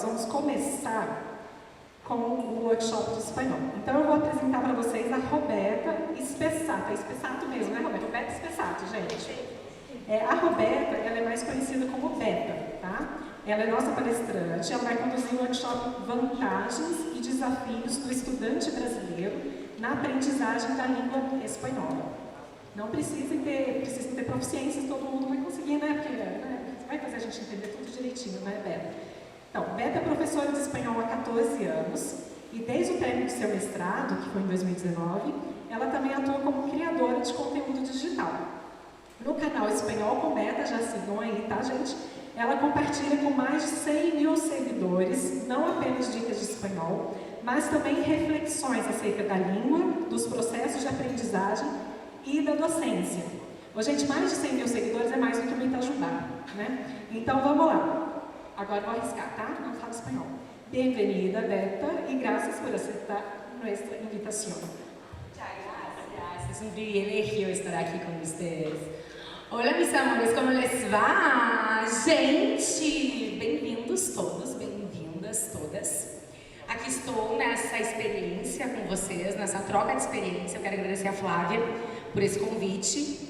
vamos começar com o workshop de espanhol. Então, eu vou apresentar para vocês a Roberta Spessato. É Spessato mesmo, né, Roberta? Roberta Spessato, gente. A Roberta, ela é mais conhecida como Beta, tá? Ela é nossa palestrante, ela vai conduzir o workshop Vantagens e Desafios do Estudante Brasileiro na Aprendizagem da Língua Espanhola. Não precisem ter proficiências, todo mundo vai conseguir, né? Porque vai fazer a gente entender tudo direitinho, né, Beta? Então, Beta é professora de espanhol há 14 anos e desde o término do seu mestrado, que foi em 2019, ela também atua como criadora de conteúdo digital. No canal Espanhol com Beta, já sigam aí, tá, gente? Ela compartilha com mais de 100 mil seguidores, não apenas dicas de espanhol, mas também reflexões acerca da língua, dos processos de aprendizagem e da docência. Ô, gente, mais de 100 mil seguidores é mais do que o Itajubá, né? Então, vamos lá. Agora vou arriscar, tá? Não falo espanhol. Bem-vinda, Beta, e graças por aceitar nossa invitação. Muchas gracias, es un privilegio estar aquí con ustedes. Hola, mis amores, como les va? Gente, bem-vindos todos, bem-vindas todas. Aqui estou nessa experiência com vocês, nessa troca de experiência. Eu quero agradecer a Flávia por esse convite.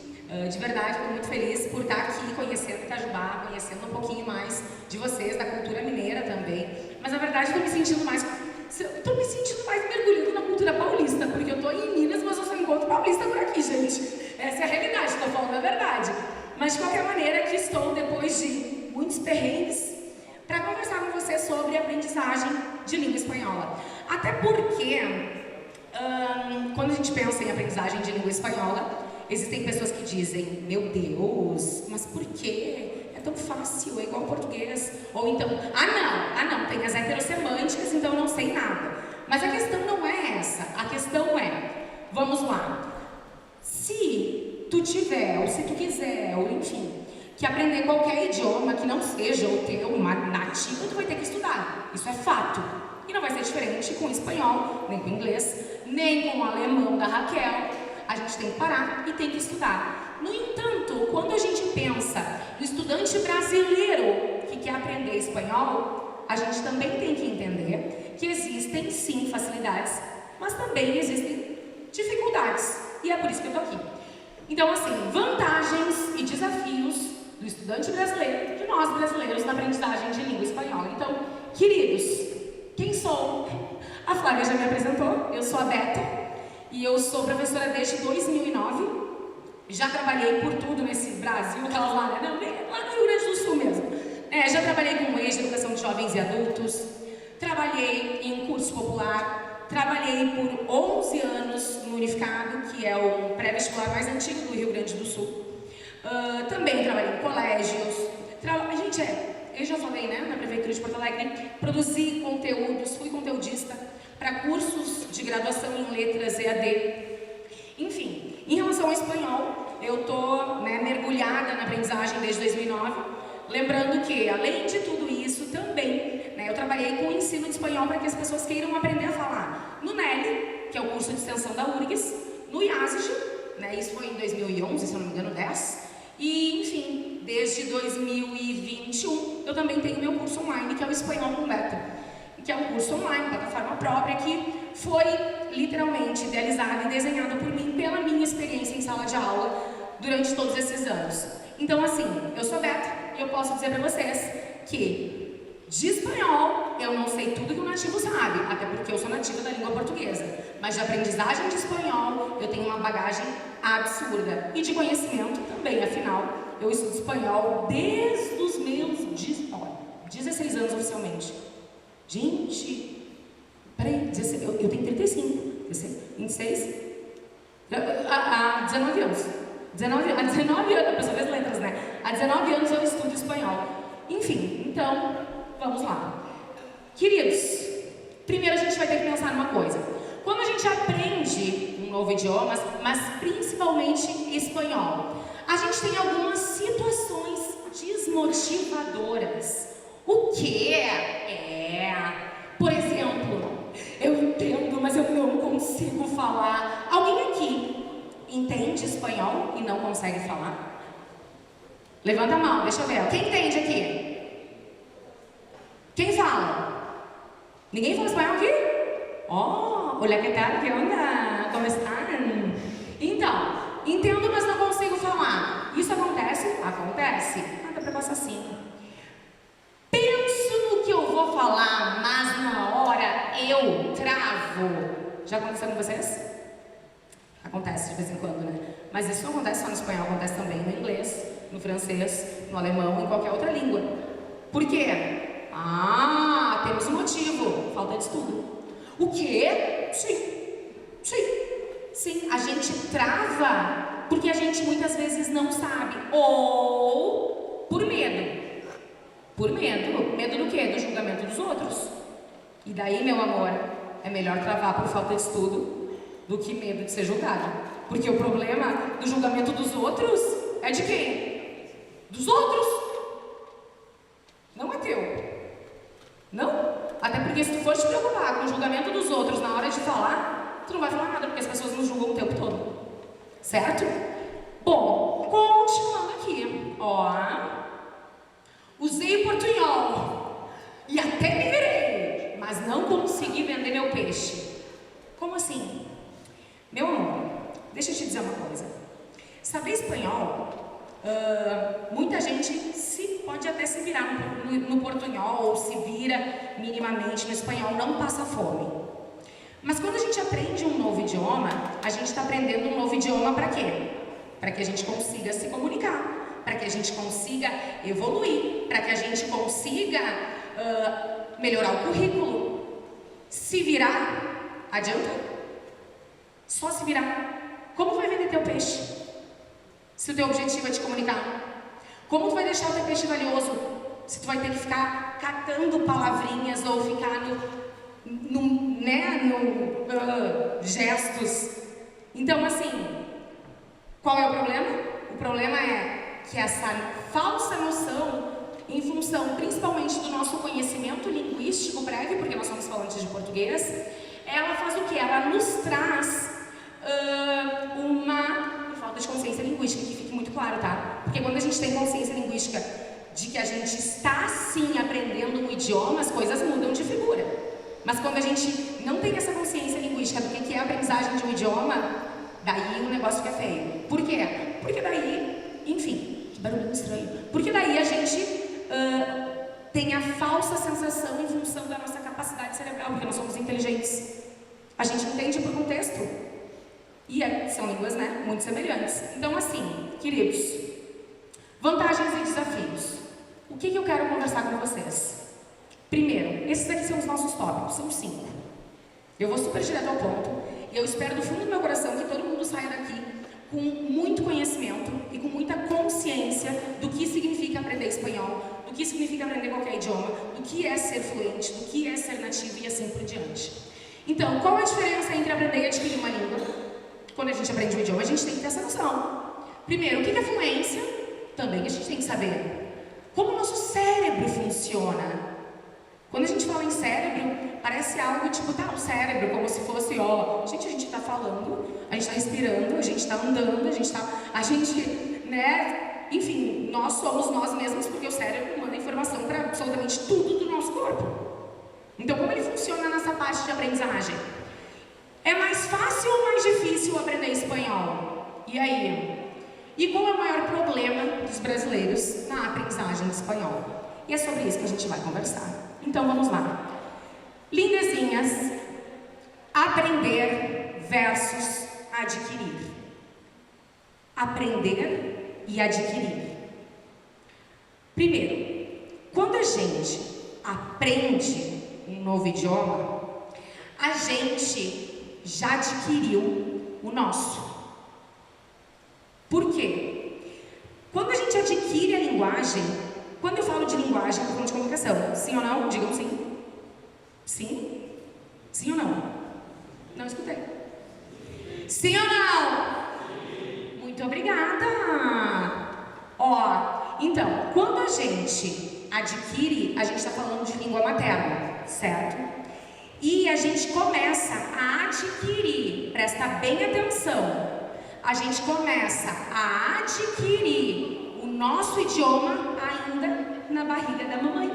De verdade, estou muito feliz por estar aqui conhecendo Itajubá, conhecendo um pouquinho mais de vocês, da cultura mineira também. Mas na verdade estou me sentindo mais mergulhando na cultura paulista, porque eu estou em Minas, mas eu só encontro paulista por aqui, gente. Essa é a realidade, estou falando a verdade. Mas de qualquer maneira, aqui estou depois de muitos perrengues para conversar com vocês sobre aprendizagem de língua espanhola. Até porque, quando a gente pensa em aprendizagem de língua espanhola, existem pessoas que dizem, meu Deus, mas por quê? É tão fácil, é igual ao português. Ou então, não, tem as heterossemânticas, então eu não sei nada. Mas a questão não é essa, a questão é, vamos lá, se tu tiver, ou se tu quiser, ou enfim, que aprender qualquer idioma que não seja o teu, uma nativo, tu vai ter que estudar, isso é fato. E não vai ser diferente com o espanhol, nem com o inglês, nem com o alemão da Raquel. A gente tem que parar e tem que estudar. No entanto, quando a gente pensa no estudante brasileiro que quer aprender espanhol, a gente também tem que entender que existem sim facilidades, mas também existem dificuldades. E é por isso que eu tô aqui. Então, assim, vantagens e desafios do estudante brasileiro, de nós brasileiros, na aprendizagem de língua espanhola. Então, queridos, quem sou? A Flávia já me apresentou, eu sou a Beta. E eu sou professora desde 2009, já trabalhei por tudo nesse Brasil, aquelas lá, lá no Rio Grande do Sul mesmo. Já trabalhei com EJA, Educação de Jovens e Adultos, trabalhei em curso popular, trabalhei por 11 anos no Unificado, que é o pré-vestibular mais antigo do Rio Grande do Sul. Também trabalhei em colégios, eu já falei, né, na Prefeitura de Porto Alegre, produzi conteúdos, fui conteudista para cursos de graduação em letras EAD. Enfim, em relação ao espanhol, eu estou mergulhada na aprendizagem desde 2009, lembrando que, além de tudo isso, também eu trabalhei com o ensino de espanhol para que as pessoas queiram aprender a falar no NELI, que é o curso de extensão da URGS, no IASG, isso foi em 2011, se eu não me engano, 10, e, enfim, desde 2021, eu também tenho meu curso online, que é o Espanhol com Beta, que é um curso online, plataforma própria, que foi literalmente idealizada e desenhada por mim pela minha experiência em sala de aula durante todos esses anos. Então, assim, eu sou Beta e eu posso dizer para vocês que de espanhol eu não sei tudo que o nativo sabe, até porque eu sou nativa da língua portuguesa, mas de aprendizagem de espanhol eu tenho uma bagagem absurda e de conhecimento também, afinal, eu estudo espanhol desde os meus 16 anos oficialmente. Gente, peraí, eu tenho 35, 26, há 19 anos. Há 19 anos, a pessoa fez letras, né? Há 19 anos eu estudo espanhol. Enfim, então, vamos lá. Queridos, primeiro a gente vai ter que pensar numa coisa. Quando a gente aprende um novo idioma, mas principalmente espanhol, a gente tem algumas situações desmotivadoras. O quê? Por exemplo, eu entendo, mas eu não consigo falar. Alguém aqui entende espanhol e não consegue falar? Levanta a mão, deixa eu ver. Quem entende aqui? Quem fala? Ninguém fala espanhol aqui? Oh, olha que tal, que onda? Como estão? Então, entendo, mas não consigo falar. Isso acontece? Acontece. Dá pra passar assim. Penso no que eu vou falar, mas na hora eu travo. Já aconteceu com vocês? Acontece de vez em quando, né? Mas isso não acontece só no espanhol, acontece também no inglês, no francês, no alemão, em qualquer outra língua. Por quê? Ah, temos um motivo. Falta de estudo. O quê? Sim, a gente trava porque a gente muitas vezes não sabe. Ou por medo. Por medo. Medo do quê? Do julgamento dos outros. E daí, meu amor, é melhor travar por falta de estudo do que medo de ser julgado. Porque o problema do julgamento dos outros é de quem? Dos outros. Não é teu. Não? Até porque se tu for te preocupar com o julgamento dos outros na hora de falar, tu não vai falar nada, porque as pessoas nos julgam o tempo todo. Certo? Bom, continuando aqui. Ó. Usei o portunhol e até me virei, mas não consegui vender meu peixe. Como assim? Meu amor, deixa eu te dizer uma coisa. Saber espanhol, muita gente pode até se virar no portunhol, ou se vira minimamente no espanhol, não passa fome. Mas quando a gente aprende um novo idioma, a gente está aprendendo um novo idioma para quê? Para que a gente consiga se comunicar, para que a gente consiga evoluir, para que a gente consiga melhorar o currículo. Se virar, adianta? Só se virar. Como tu vai vender teu peixe? Se o teu objetivo é te comunicar. Como tu vai deixar o teu peixe valioso? Se tu vai ter que ficar catando palavrinhas ou ficar gestos. Então, assim, qual é o problema? O problema é que essa falsa noção, em função principalmente do nosso conhecimento linguístico prévio, porque nós somos falantes de português, ela faz o quê? Ela nos traz uma falta de consciência linguística, que fique muito claro, tá? Porque quando a gente tem consciência linguística de que a gente está sim aprendendo um idioma, as coisas mudam de figura. Mas quando a gente não tem essa consciência linguística do que é a aprendizagem de um idioma, daí o negócio fica feio. Por quê? Porque daí, enfim, que barulho estranho. Porque daí a gente tem a falsa sensação em função da nossa capacidade cerebral, porque nós somos inteligentes. A gente entende por contexto. E são línguas, né, muito semelhantes. Então, assim, queridos, vantagens e desafios. O que eu quero conversar com vocês? Primeiro, esses aqui são os nossos tópicos, são 5. Eu vou super direto ao ponto. E eu espero do fundo do meu coração que todo mundo saia daqui com muito conhecimento e com muita consciência do que significa aprender espanhol, do que significa aprender qualquer idioma, do que é ser fluente, do que é ser nativo e assim por diante. Então, qual a diferença entre aprender e adquirir uma língua? Quando a gente aprende um idioma, a gente tem que ter essa noção. Primeiro, o que é fluência? Também a gente tem que saber. Como o nosso cérebro funciona. Quando a gente fala em cérebro, parece algo tipo, o cérebro, como se fosse, a gente está falando, a gente está respirando, a gente está andando, enfim, nós somos nós mesmos, porque o cérebro manda informação para absolutamente tudo do nosso corpo. Então, como ele funciona nessa parte de aprendizagem? É mais fácil ou mais difícil aprender espanhol? E aí? E qual é o maior problema dos brasileiros na aprendizagem de espanhol? E é sobre isso que a gente vai conversar. Então vamos lá. Lindezinhas, aprender versus adquirir. Aprender e adquirir. Primeiro, quando a gente aprende um novo idioma, a gente já adquiriu o nosso. Por quê? Quando a gente adquire a linguagem, quando eu falo de linguagem, eu estou falando de comunicação. Sim ou não? Digam sim. Sim? Sim ou não? Não escutei. Sim ou não? Muito obrigada. Então, quando a gente adquire, a gente está falando de língua materna, certo? E a gente começa a adquirir, presta bem atenção, a gente começa a adquirir o nosso idioma ainda na barriga da mamãe.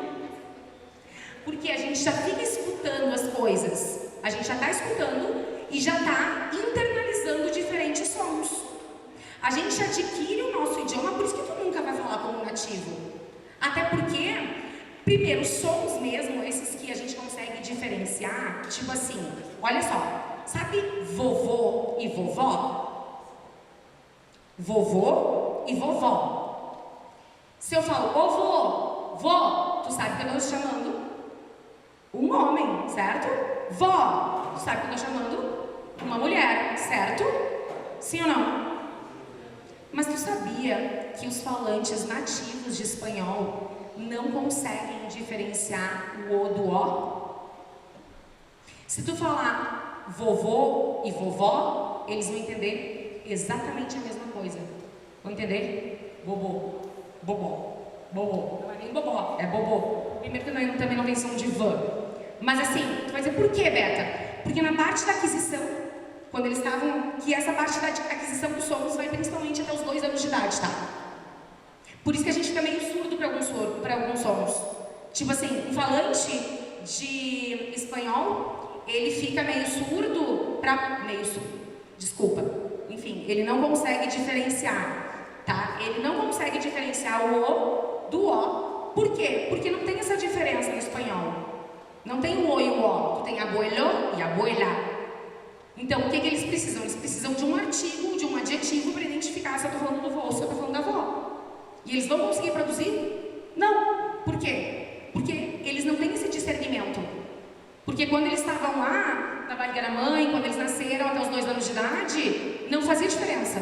Porque a gente já fica escutando escutando as coisas, a gente já está escutando e já está internalizando diferentes sons. A gente adquire o nosso idioma, por isso que tu nunca vai falar como nativo. Até porque, primeiro, sons mesmo, esses que a gente consegue diferenciar, tipo assim, olha só, sabe vovô e vovó? Vovô e vovó. Se eu falo, ô vô, vó, tu sabe que eu estou chamando um homem, certo? Vó, tu sabe que eu estou chamando uma mulher, certo? Sim ou não? Mas tu sabia que os falantes nativos de espanhol não conseguem diferenciar o O do O? Se tu falar vovô e vovó, eles vão entender exatamente a mesma coisa. Vão entender? Bobô, bobó, bobô. Não é nem bobó, é bobô. Primeiro que também não tem som de vã. Mas assim, tu vai dizer, por que, Beta? Porque na parte da aquisição, quando eles estavam, que essa parte da aquisição dos sons vai principalmente até os 2 anos de idade, tá? Por isso que a gente fica meio surdo para alguns sons. Tipo assim, um falante de espanhol, ele fica meio surdo para... Desculpa. Enfim, ele não consegue diferenciar, tá? Ele não consegue diferenciar o O do O. Por quê? Porque não tem essa diferença no espanhol. Não tem o O e o O. Tu tem abuelo e abuela. Então, o que eles precisam? Eles precisam de um artigo, de um adjetivo para identificar se eu estou falando do vô ou se eu estou falando da avó. E eles vão conseguir produzir? Não. Por quê? Porque eles não têm esse discernimento. Porque quando eles estavam lá, na barriga da mãe, quando eles nasceram até os 2 anos de idade, não fazia diferença.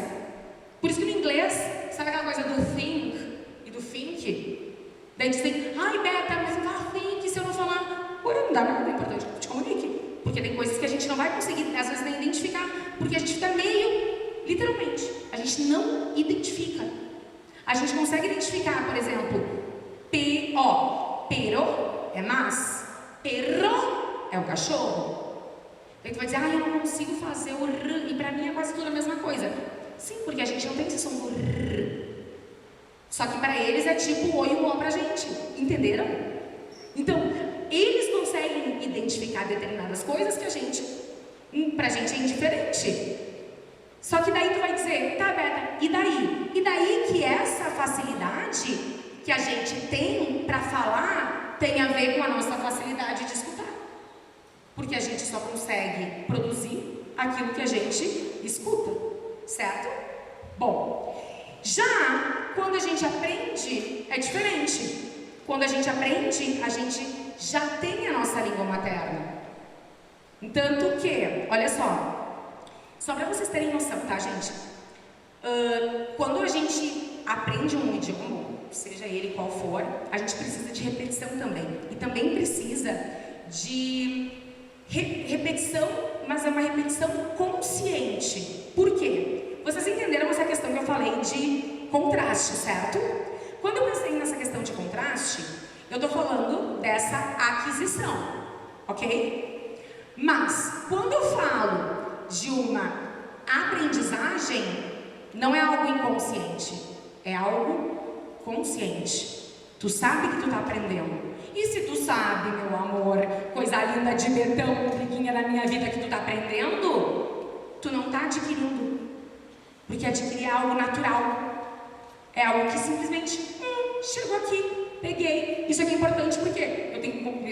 Por isso que no inglês, sabe aquela coisa do think e do think? Daí dizem, ai Beta, mas não dá think se eu não falar. Ué, não dá nada, é importante que tu te comunique. Porque tem coisas que a gente não vai conseguir, às vezes, nem identificar, porque a gente fica meio, literalmente, a gente não identifica. A gente consegue identificar, por exemplo, P-O, pero é mas, perro é o cachorro. Daí tu vai dizer, eu não consigo fazer o R, e pra mim é quase tudo a mesma coisa. Sim, porque a gente não tem esse som do R. Só que para eles é tipo o O e o O pra gente, entenderam? Então, eles conseguem identificar determinadas coisas que pra gente é indiferente. Só que daí tu vai dizer, tá Beta, e daí? E daí que essa facilidade que a gente tem para falar tem a ver com a nossa facilidade de escutar. Porque a gente só consegue produzir aquilo que a gente escuta, certo? Bom, já quando a gente aprende, é diferente. Quando a gente aprende, a gente já tem a nossa língua materna. Tanto que, olha só para vocês terem noção, tá, gente? Quando a gente aprende um idioma, seja ele qual for, a gente precisa de repetição também. E também precisa de repetição, mas é uma repetição consciente. Por quê? Vocês entenderam essa questão que eu falei de contraste, certo? Quando eu pensei nessa questão de contraste, eu estou falando dessa aquisição, ok? Mas, quando eu falo de uma aprendizagem, não é algo inconsciente, é algo consciente. Tu sabe que tu está aprendendo. E se tu sabe, meu amor, coisa linda de betão, briguinha na minha vida que tu está aprendendo, tu não está adquirindo. Porque adquirir é algo natural. É algo que simplesmente, chegou aqui, peguei. Isso aqui é importante porque eu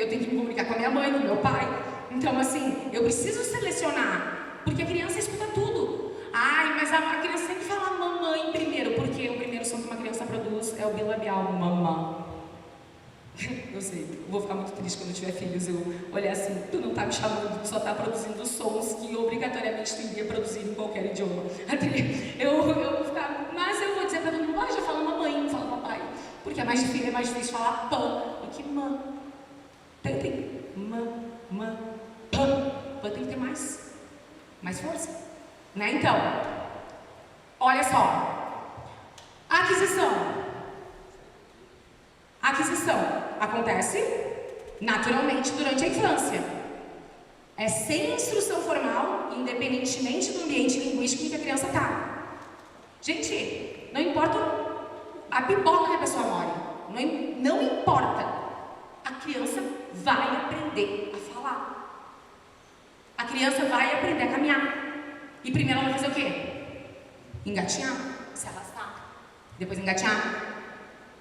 tenho que me comunicar com a minha mãe, com o meu pai. Então, assim, eu preciso selecionar, porque a criança escuta tudo. Ai, mas a criança sempre fala mamãe primeiro, porque o primeiro som que uma criança produz é o bilabial, mamã. Eu sei, eu vou ficar muito triste quando eu tiver filhos, eu olhar assim, tu não tá me chamando, tu só tá produzindo sons que obrigatoriamente tu iria produzir em qualquer idioma. Eu vou ficar, mas eu vou dizer pra todo mundo, já fala mamãe, não fala papai, porque é mais difícil falar pã do que mã. Tentem, mã, pã. Pã tem que ter mais força, né? Então, olha só, aquisição acontece naturalmente durante a infância. É sem instrução formal, independentemente do ambiente linguístico em que a criança está. Gente, não importa a pipoca que a pessoa mora, não importa. a criança vai aprender a falar. A criança vai aprender a caminhar. E primeiro ela vai fazer o quê? Engatinhar, se arrastar. Depois engatinhar.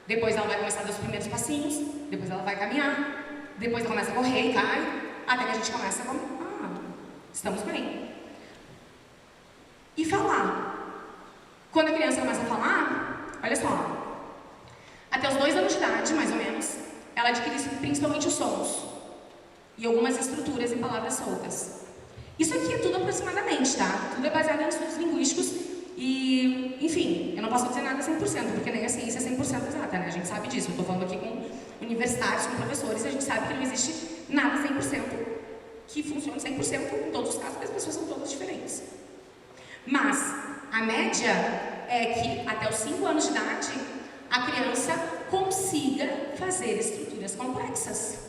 Depois ela vai começar a dar os primeiros passinhos. Depois ela vai caminhar. Depois ela começa a correr e cai. Até que a gente começa a... estamos bem. E falar. Quando a criança começa a falar, olha só. Até os 2 anos de idade, mais ou menos, ela adquire principalmente os sons. E algumas estruturas em palavras soltas. Isso aqui é tudo aproximadamente, tá? Tudo é baseado em estudos linguísticos e, enfim, eu não posso dizer nada 100%, porque nem a ciência é 100% exata, né? A gente sabe disso. Eu tô falando aqui com universitários, com professores, e a gente sabe que não existe nada 100% que funcione 100% em todos os casos, porque as pessoas são todas diferentes. Mas a média é que até os 5 anos de idade, a criança consiga fazer estruturas complexas.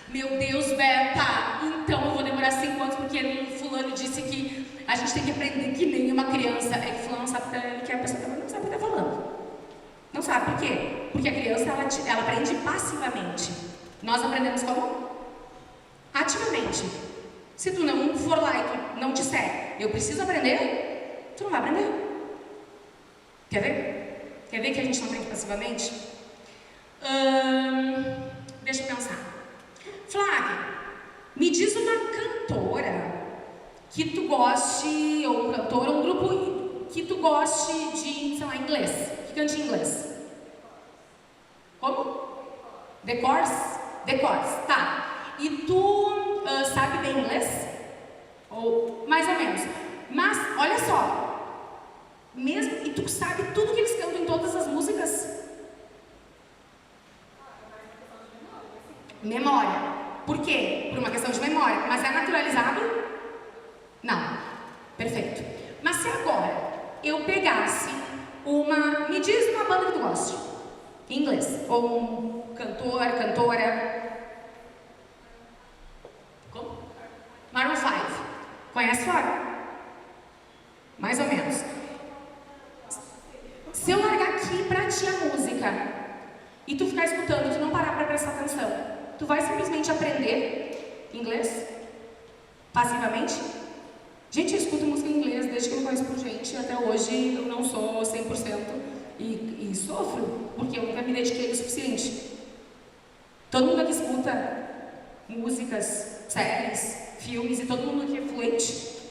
Meu Deus, Beta, então eu vou demorar 5 anos porque o fulano disse que a gente tem que aprender que nem uma criança. É que fulano sabe que a pessoa não sabe o que está falando. Não sabe por quê? Porque a criança, ela aprende passivamente. Nós aprendemos como? Ativamente. Se tu não for lá e tu não disser, eu preciso aprender, tu não vai aprender. Quer ver? Quer ver que a gente não aprende passivamente? Deixa eu pensar. Flávia, me diz uma cantora que tu goste, ou um cantor, ou um grupo que tu goste de, sei lá, inglês, que cante em inglês. Como? The Course? The Course, tá. E tu sabe bem inglês? Ou mais ou menos. Mas, olha só, mesmo, e tu sabe tudo que eles cantam em todas as músicas? Memória. Por quê? Por uma questão de memória. Mas é naturalizado? Não. Perfeito. Mas se agora eu pegasse uma... Me diz uma banda que tu goste. Em inglês. Ou um cantor, cantora... Como? Maroon 5. Conhece fora? Mais ou menos. Se eu largar aqui pra ti a música e tu ficar escutando e tu não parar pra prestar atenção, tu vai simplesmente aprender inglês? Passivamente? Gente, eu escuto música em inglês desde que eu me conheço por gente. Até hoje eu não sou 100% e sofro, porque eu nunca me dediquei o suficiente. Todo mundo aqui escuta músicas, séries, filmes e todo mundo aqui é fluente.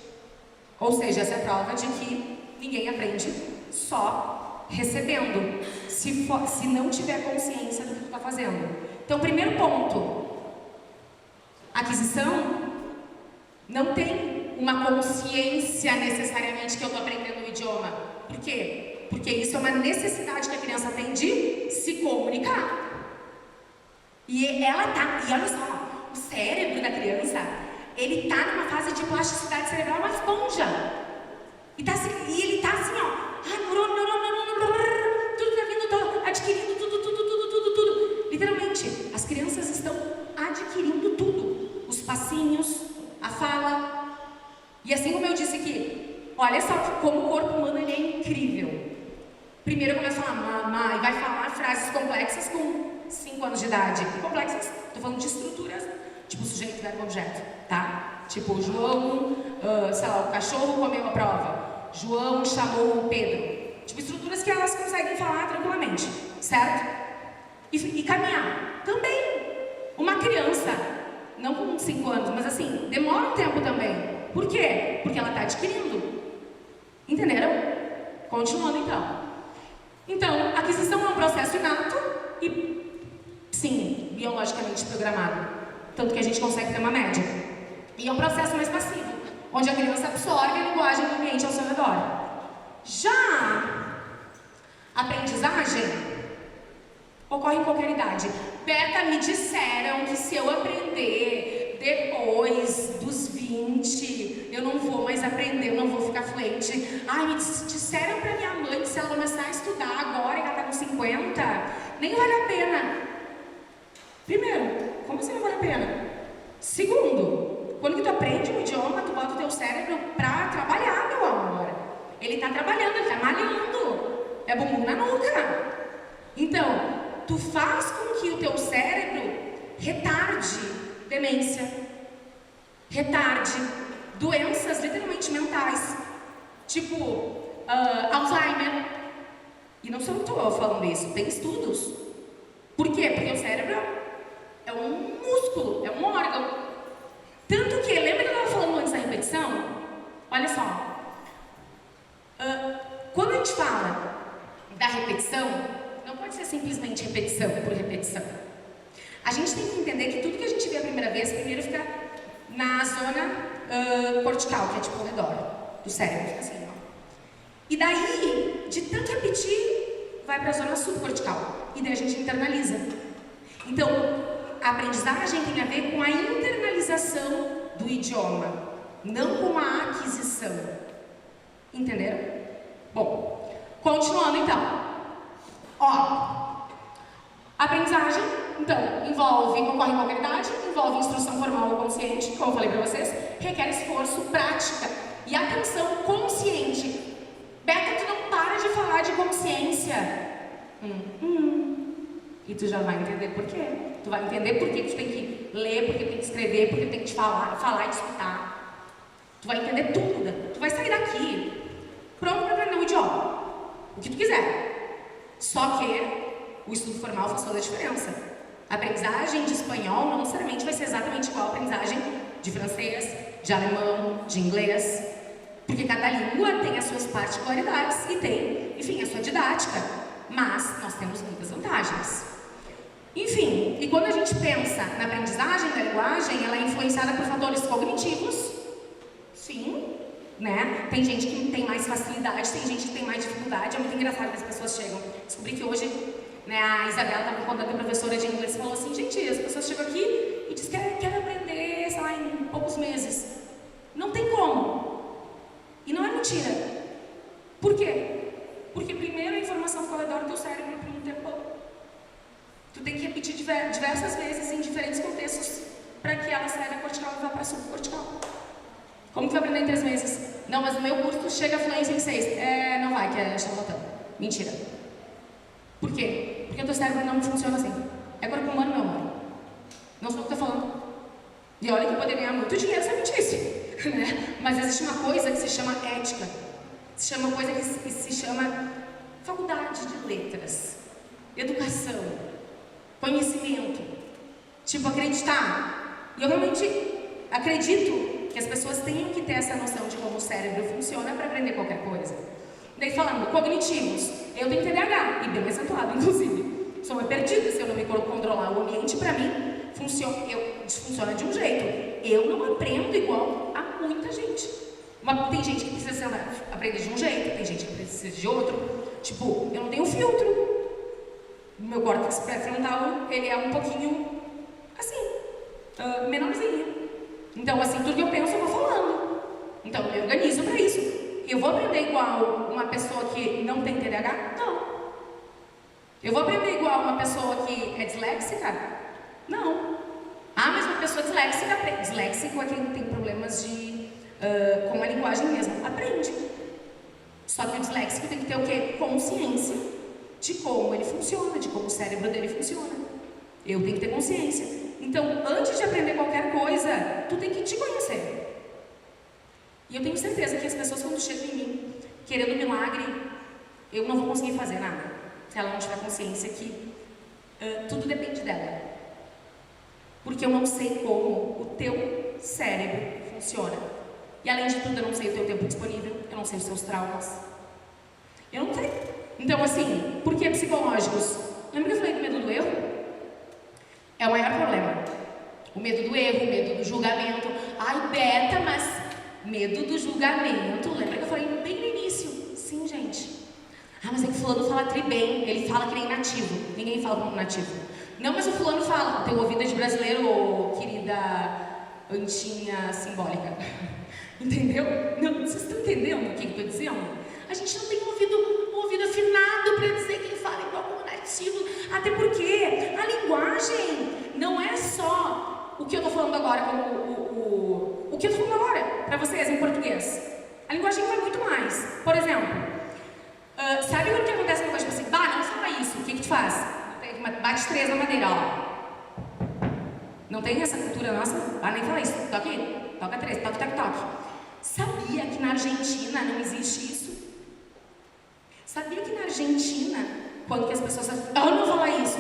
Ou seja, essa é a prova de que ninguém aprende só recebendo, se não tiver consciência do que tu está fazendo. Então, primeiro ponto, aquisição não tem uma consciência necessariamente que eu estou aprendendo o idioma. Por quê? Porque isso é uma necessidade que a criança tem de se comunicar. E olha só, o cérebro da criança, ele tá numa fase de plasticidade cerebral, uma esponja. E ele tá assim, ó, tudo tá vindo, adquirindo tudo. Literalmente, as crianças estão adquirindo tudo. Os passinhos, a fala. E assim como eu disse aqui, olha só como o corpo humano ele é incrível. Primeiro começa a falar mamá e vai falar frases complexas com 5 anos de idade. Complexas, tô falando de estruturas, tipo sujeito, verbo, objeto, tá? Tipo, João, sei lá, o cachorro comeu a prova. João chamou o Pedro. Tipo, estruturas que elas conseguem falar tranquilamente, certo? E caminhar. Também. Uma criança, não com 5 anos, mas assim, demora um tempo também. Por quê? Porque ela está adquirindo. Entenderam? Continuando então. Então, aquisição é um processo inato e, sim, biologicamente programado. Tanto que a gente consegue ter uma média. E é um processo mais passivo, onde a criança absorve a linguagem do ambiente ao seu redor. Já a aprendizagem ocorre em qualquer idade. Berta, me disseram que se eu aprender depois dos 20, eu não vou mais aprender, eu não vou ficar fluente. Ai, me disseram pra minha mãe que se ela começar a estudar agora e ela tá com 50, nem vale a pena. Primeiro, como assim não vale a pena? Segundo, quando que tu aprende um idioma, tu bota o teu cérebro pra trabalhar, meu amor. Ele tá trabalhando, ele tá malhando. É bumbum na nuca. Então, tu faz com que o teu cérebro retarde demência, retarde doenças literalmente mentais, tipo Alzheimer. E não sou eu falando isso, tem estudos. Por quê? Porque o cérebro é um músculo, é um órgão. Tanto que, lembra que eu estava falando antes da repetição? Olha só. Quando a gente fala da repetição, não pode ser simplesmente repetição por repetição. A gente tem que entender que tudo que a gente vê a primeira vez, primeiro fica na zona cortical, que é tipo ao redor do cérebro, fica assim, ó. E daí, de tanto repetir, vai para a zona subcortical. E daí a gente internaliza. Então, a aprendizagem tem a ver com a internalização do idioma, não com a aquisição. Entenderam? Bom, continuando então. Ó, aprendizagem, então, ocorre em qualquer idade, envolve instrução formal ou consciente, como eu falei para vocês, requer esforço, prática e atenção consciente. Beta, tu não para de falar de consciência. E tu já vai entender por quê. Tu vai entender por que tu tem que ler, por que tu tem que escrever, por que tu tem que falar e escutar. Tu vai entender tudo. Tu vai sair daqui pronto para aprender um idioma. O que tu quiser. Só que o estudo formal faz toda a diferença. A aprendizagem de espanhol não necessariamente vai ser exatamente igual à aprendizagem de francês, de alemão, de inglês. Porque cada língua tem as suas particularidades e tem, enfim, a sua didática. Mas nós temos muitas vantagens. Enfim, e quando a gente pensa na aprendizagem da linguagem, ela é influenciada por fatores cognitivos. Sim, né? Tem gente que tem mais facilidade, tem gente que tem mais dificuldade. É muito engraçado que as pessoas chegam. Descobri que hoje, né, a Isabela estava contando, a professora de inglês falou assim: gente, as pessoas chegam aqui e dizem que querem aprender, sei lá, em poucos meses. Não tem como. E não é mentira. Por quê? Porque primeiro a informação ficou ao redor do teu cérebro por um tempo. Tu tem que repetir diversas vezes em diferentes contextos para que ela saia da cortical e vá para a subcortical. Como tu vai aprender em 3 meses? Não, mas no meu curso chega a fluência em 6. Não vai, que é charlatão. Mentira. Por quê? Porque o teu cérebro não funciona assim. É corpo humano, meu amor. Não sou o que estou falando. E olha que eu poderia ganhar muito dinheiro se eu mentisse. Né? Mas existe uma coisa que se chama ética. Se chama coisa que se chama faculdade de letras, educação, conhecimento, tipo acreditar. E eu realmente acredito que as pessoas tenham que ter essa noção de como o cérebro funciona para aprender qualquer coisa. Daí falando, cognitivos, eu tenho TDAH, e bem acentuado inclusive. Sou uma perdida se eu não me controlar. O ambiente para mim funciona de um jeito. Eu não aprendo igual a muita gente. Tem gente que precisa aprender de um jeito, tem gente que precisa de outro. Tipo, eu não tenho filtro. O meu córtex pré-frontal, ele é um pouquinho, assim, menorzinho. Então, assim, tudo que eu penso, eu vou falando. Então, eu me organizo para isso. Eu vou aprender igual uma pessoa que não tem TDAH? Não. Eu vou aprender igual uma pessoa que é disléxica? Não. Ah, mas uma pessoa disléxica aprende. Disléxico é quem tem problemas com a linguagem mesmo. Aprende. Só que o disléxico tem que ter o quê? Consciência de como ele funciona, de como o cérebro dele funciona. Eu tenho que ter consciência. Então, antes de aprender qualquer coisa, tu tem que te conhecer. E eu tenho certeza que as pessoas, quando chegam em mim, querendo milagre, eu não vou conseguir fazer nada. Se ela não tiver consciência que tudo depende dela. Porque eu não sei como o teu cérebro funciona. E além de tudo, eu não sei o teu tempo disponível, eu não sei os seus traumas. Eu não sei. Então, assim, por que psicológicos? Lembra que eu falei do medo do erro? É o maior problema. O medo do erro, o medo do julgamento. Ai, Beta, mas medo do julgamento. Lembra que eu falei bem no início? Sim, gente. Ah, mas é que o fulano fala tri bem, ele fala que nem nativo. Ninguém fala como nativo. Não, mas o fulano fala. Teu ouvido é de brasileiro, ô, querida Antinha simbólica. Entendeu? Não, vocês estão entendendo o que eu estou dizendo? A gente não tem um ouvido afinado para dizer que ele fala igual como nativo. Até porque a linguagem não é só o que eu estou falando agora, como o que eu estou falando agora para vocês em português. A linguagem vai muito mais. Por exemplo, sabe o que acontece com uma coisa tipo assim, bah, não fala isso, o que tu faz? bate 3 na madeira, ó. Não tem essa cultura nossa? Ah, nem fala isso. Toca 3, toque. Sabia que na Argentina não existe isso? Sabia que na Argentina, quando que as pessoas... Eu não vou falar isso.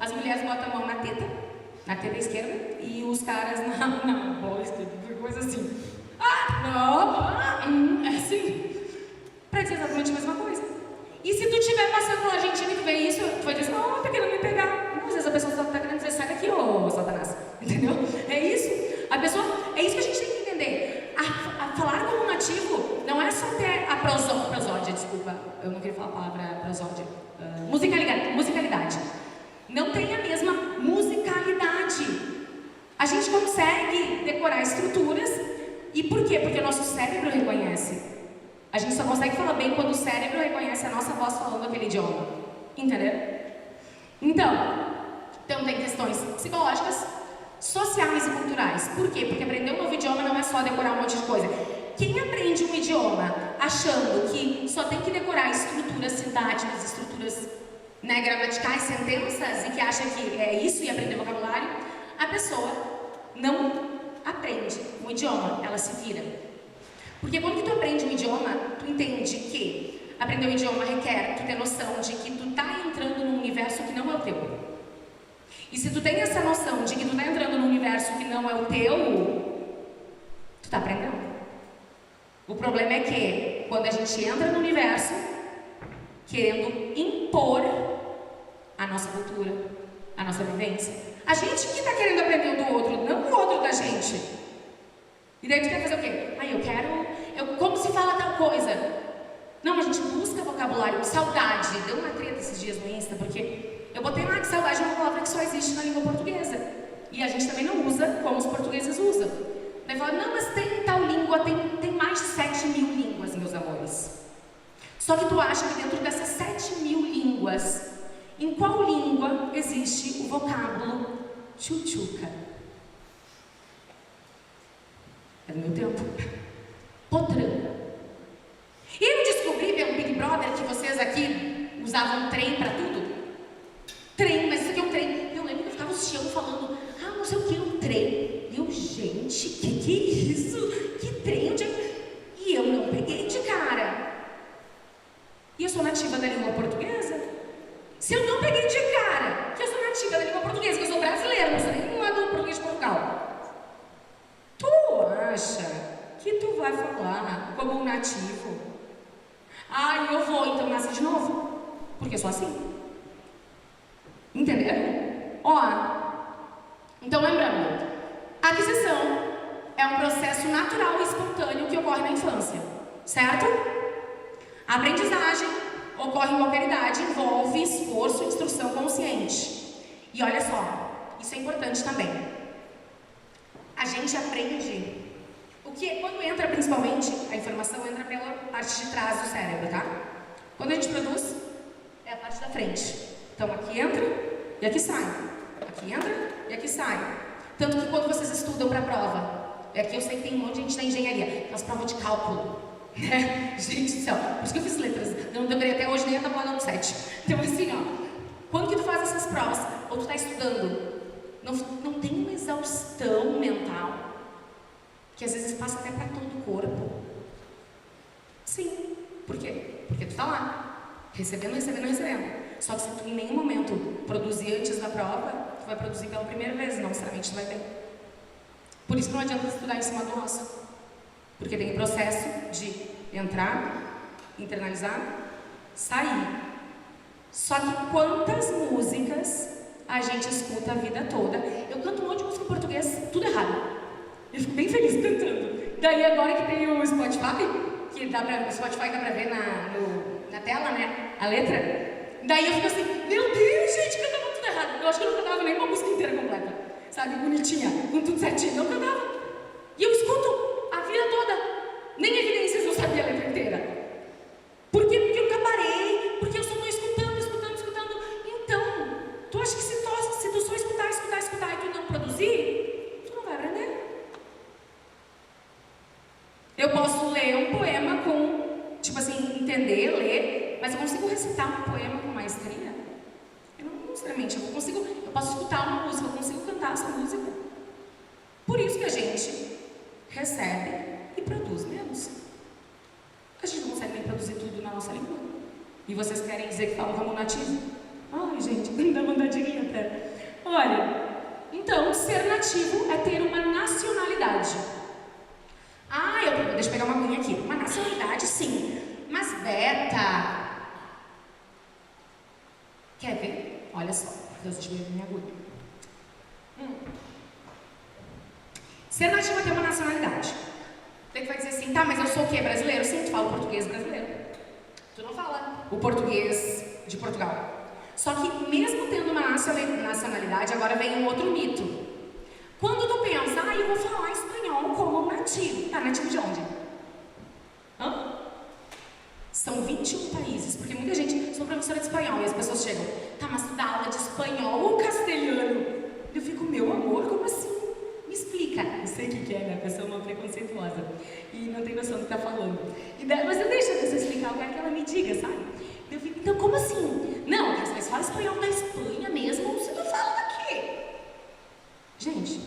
As mulheres botam a mão na teta esquerda, e os caras na bola esquerda, coisa assim. É assim. Pra dizer exatamente a mesma coisa. E se tu estiver passando pela Argentina e tu vê isso, tu vai dizer, não, tá querendo me pegar. Não, às vezes a pessoa tá querendo dizer, sai daqui, ô Satanás. Entendeu? É isso. É isso que a gente tem que entender. A falar como nativo não é só ter a prosódia, desculpa, eu não queria falar a palavra prosódia. Musicalidade. Não tem a mesma musicalidade. A gente consegue decorar estruturas. E por quê? Porque o nosso cérebro reconhece. A gente só consegue falar bem quando o cérebro reconhece a nossa voz falando aquele idioma. Entendeu? Então tem questões psicológicas, sociais e culturais. Por quê? Porque aprender um novo idioma não é só decorar um monte de coisa. Quem aprende um idioma achando que só tem que decorar estruturas sintáticas, estruturas gramaticais, sentenças, e que acha que é isso e aprender vocabulário, a pessoa não aprende um idioma, ela se vira. Porque quando tu aprende um idioma, tu entende que aprender um idioma requer tu ter noção de que tu tá entrando num universo que não é o teu. E se tu tem essa noção de que tu tá entrando num universo que não é o teu, tu tá aprendendo. O problema é que quando a gente entra no universo querendo impor a nossa cultura, a nossa vivência, a gente que tá querendo aprender um do outro, não o outro da gente. E daí tu quer fazer o quê? Como se fala tal coisa? Não, a gente busca vocabulário. Saudade. Deu uma treta esses dias no Insta, porque eu botei lá que saudade é uma palavra que só existe na língua portuguesa. E a gente também não usa como os portugueses usam. Daí fala, não, mas tem tal língua, tem mais de 7.000 línguas, meus amores. Só que tu acha que dentro dessas 7.000 línguas, em qual língua existe o vocábulo tchutchuca? É do meu tempo. Potranca. E eu descobri pelo Big Brother que vocês aqui usavam trem pra tudo. Trem, mas isso aqui é um trem. Eu lembro que eu ficava o chão falando, não sei o que é um trem. E eu, gente, que é isso? Que trem? E eu não peguei de cara. E eu sou nativa da língua portuguesa. Se eu não peguei de cara que eu sou nativa da língua portuguesa, que eu sou brasileira, não sou nenhuma do português de Portugal, tu acha que tu vai falar como um nativo? Eu vou, então nasce de novo. Porque eu sou assim. Entenderam? Então lembrando, a aquisição é um processo natural e espontâneo que ocorre na infância, certo? A aprendizagem ocorre em qualquer idade, envolve esforço e instrução consciente. E olha só, isso é importante também. A gente aprende o que, quando entra principalmente, a informação entra pela parte de trás do cérebro, tá? Quando a gente produz, é a parte da frente. Então aqui entra e aqui sai. Aqui entra e aqui sai. Tanto que quando vocês estudam para a prova, aqui eu sei que tem um monte de gente da engenharia, aquelas provas de cálculo, né? Gente do céu, por isso que eu fiz letras, não deveria até hoje nem estar falando 7. Então assim, quando que tu faz essas provas, ou tu está estudando, não tem uma exaustão mental, que às vezes passa até para todo o corpo. Sim, por quê? Porque tu tá lá, recebendo. Só que se tu em nenhum momento produzir antes da prova, tu vai produzir pela primeira vez, não necessariamente tu vai bem. Por isso que não adianta estudar em cima do nosso. Porque tem o processo de entrar, internalizar, sair. Só que quantas músicas a gente escuta a vida toda? Eu canto um monte de música em português, tudo errado. Eu fico bem feliz cantando. Daí agora que tem o Spotify, o Spotify dá pra ver na tela, né? A letra. Daí eu fico assim, meu Deus, gente, cantava tudo errado. Eu acho que eu não cantava nem uma música inteira completa. Sabe, bonitinha, com tudo certinho. Não cantava. E eu escuto a vida toda. Nem Evidências eu sabia a letra inteira. Por quê? Porque eu nunca parei. Porque eu só estou escutando. Então, tu acha que se tu só escutar e tu não produzir, tu não vai aprender. Eu posso ler um poema com, tipo assim, entender, ler, mas eu consigo recitar um poema com maestria? Eu não necessariamente. Eu posso escutar uma música, eu consigo cantar essa música. Por isso que a gente recebe e produz menos. A gente não consegue nem produzir tudo na nossa língua. E vocês querem dizer que falam como nativo? Ai, gente, dá vontade de rir até. Olha, então, ser nativo é ter uma nacionalidade. Deixa eu pegar uma aguinha aqui. Uma nacionalidade, sim. Mas, Beta... Quer ver? Olha só. Deus, deixa eu ver minha agulha. Ser nativo é ter uma nacionalidade. Tem que vai dizer assim, tá, mas eu sou o quê? Brasileiro? Sim, tu fala o português brasileiro. Tu não fala o português de Portugal. Só que mesmo tendo uma nacionalidade, agora vem um outro mito. Quando tu pensa, eu vou falar espanhol como nativo. Tá, nativo de onde? Hã? São 21 países, porque muita gente, sou professora de espanhol, e as pessoas chegam, tá, mas tu dá aula de espanhol ou castelhano? Eu fico, meu amor, como assim? Me explica. Eu sei o que é, né? A pessoa é uma preconceituosa e não tem noção do que tá falando. Mas eu deixo a pessoa explicar, eu quero que ela me diga, sabe? Eu fico, então como assim? Não, mas fala espanhol da Espanha mesmo, ou você não fala daqui? Gente,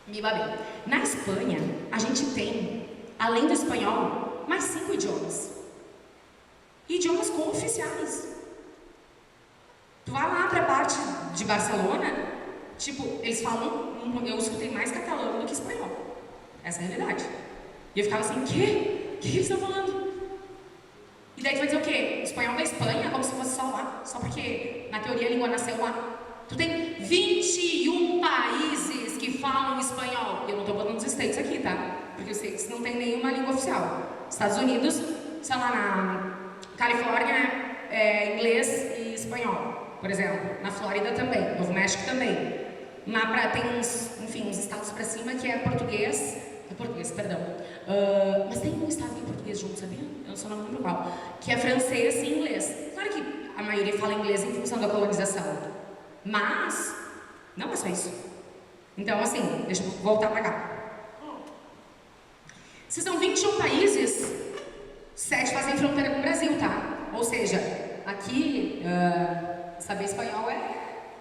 me babei. Na Espanha, a gente tem, além do espanhol, mais 5 idiomas. Idiomas cooficiais. Tu vai lá pra parte de Barcelona, tipo, eles falam, eu escutei mais catalão do que espanhol. Essa é a realidade. E eu ficava assim, o que eles estão falando? E daí tu vai dizer o quê? Espanhol da Espanha? Como se fosse só lá. Só porque, na teoria, a língua nasceu lá. Tu tem 21 países que falam espanhol. Eu não tô botando os States aqui, tá? Porque os States não tem nenhuma língua oficial. Estados Unidos, sei lá, na Califórnia, inglês e espanhol, por exemplo. Na Flórida também. Novo México também. Tem uns estados pra cima que é português. Mas tem um estado que é português junto, sabia? Eu só não lembro qual. Que é francês e inglês. Claro que a maioria fala inglês em função da colonização. Mas, não é só isso. Então, assim, deixa eu voltar pra cá. Se são 21 países, 7 fazem fronteira com o Brasil, tá? Ou seja, aqui, saber espanhol é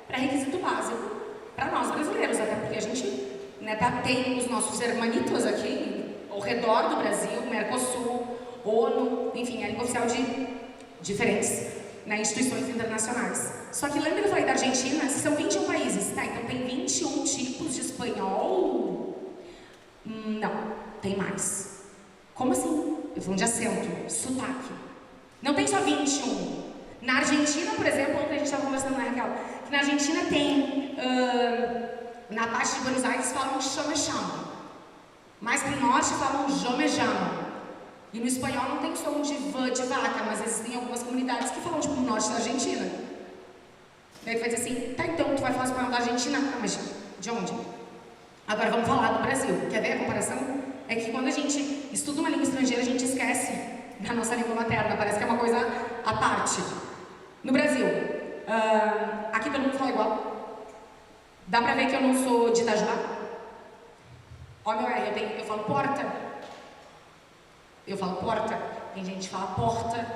pré-requisito básico para nós brasileiros, até porque a gente tem os nossos hermanitos aqui ao redor do Brasil, Mercosul, ONU, enfim, é a língua oficial de diferentes instituições internacionais. Só que lembra que eu falei da Argentina? Se são 21 países, tá? Então tem 21 tipos de espanhol? Não, tem mais. Como assim? Eu falando de acento, sotaque. Não tem só 21. Na Argentina, por exemplo, ontem a gente estava conversando, né, Raquel? Que na Argentina tem, na parte de Buenos Aires falam chame-chame. Mais pro norte falam jome-jame. E no espanhol não tem som de v de vaca, mas existem algumas comunidades que falam, tipo, no norte da Argentina. Daí tu vai dizer assim, tá, então tu vai falar espanhol da Argentina? Ah, mas de onde? Agora vamos falar do Brasil. Quer ver a comparação? É que quando a gente estuda uma língua estrangeira, a gente esquece da nossa língua materna, parece que é uma coisa à parte. No Brasil, aqui todo mundo fala igual. Dá pra ver que eu não sou de Itajuá? Ó meu R, eu falo porta. Eu falo porta. Tem gente que fala porta,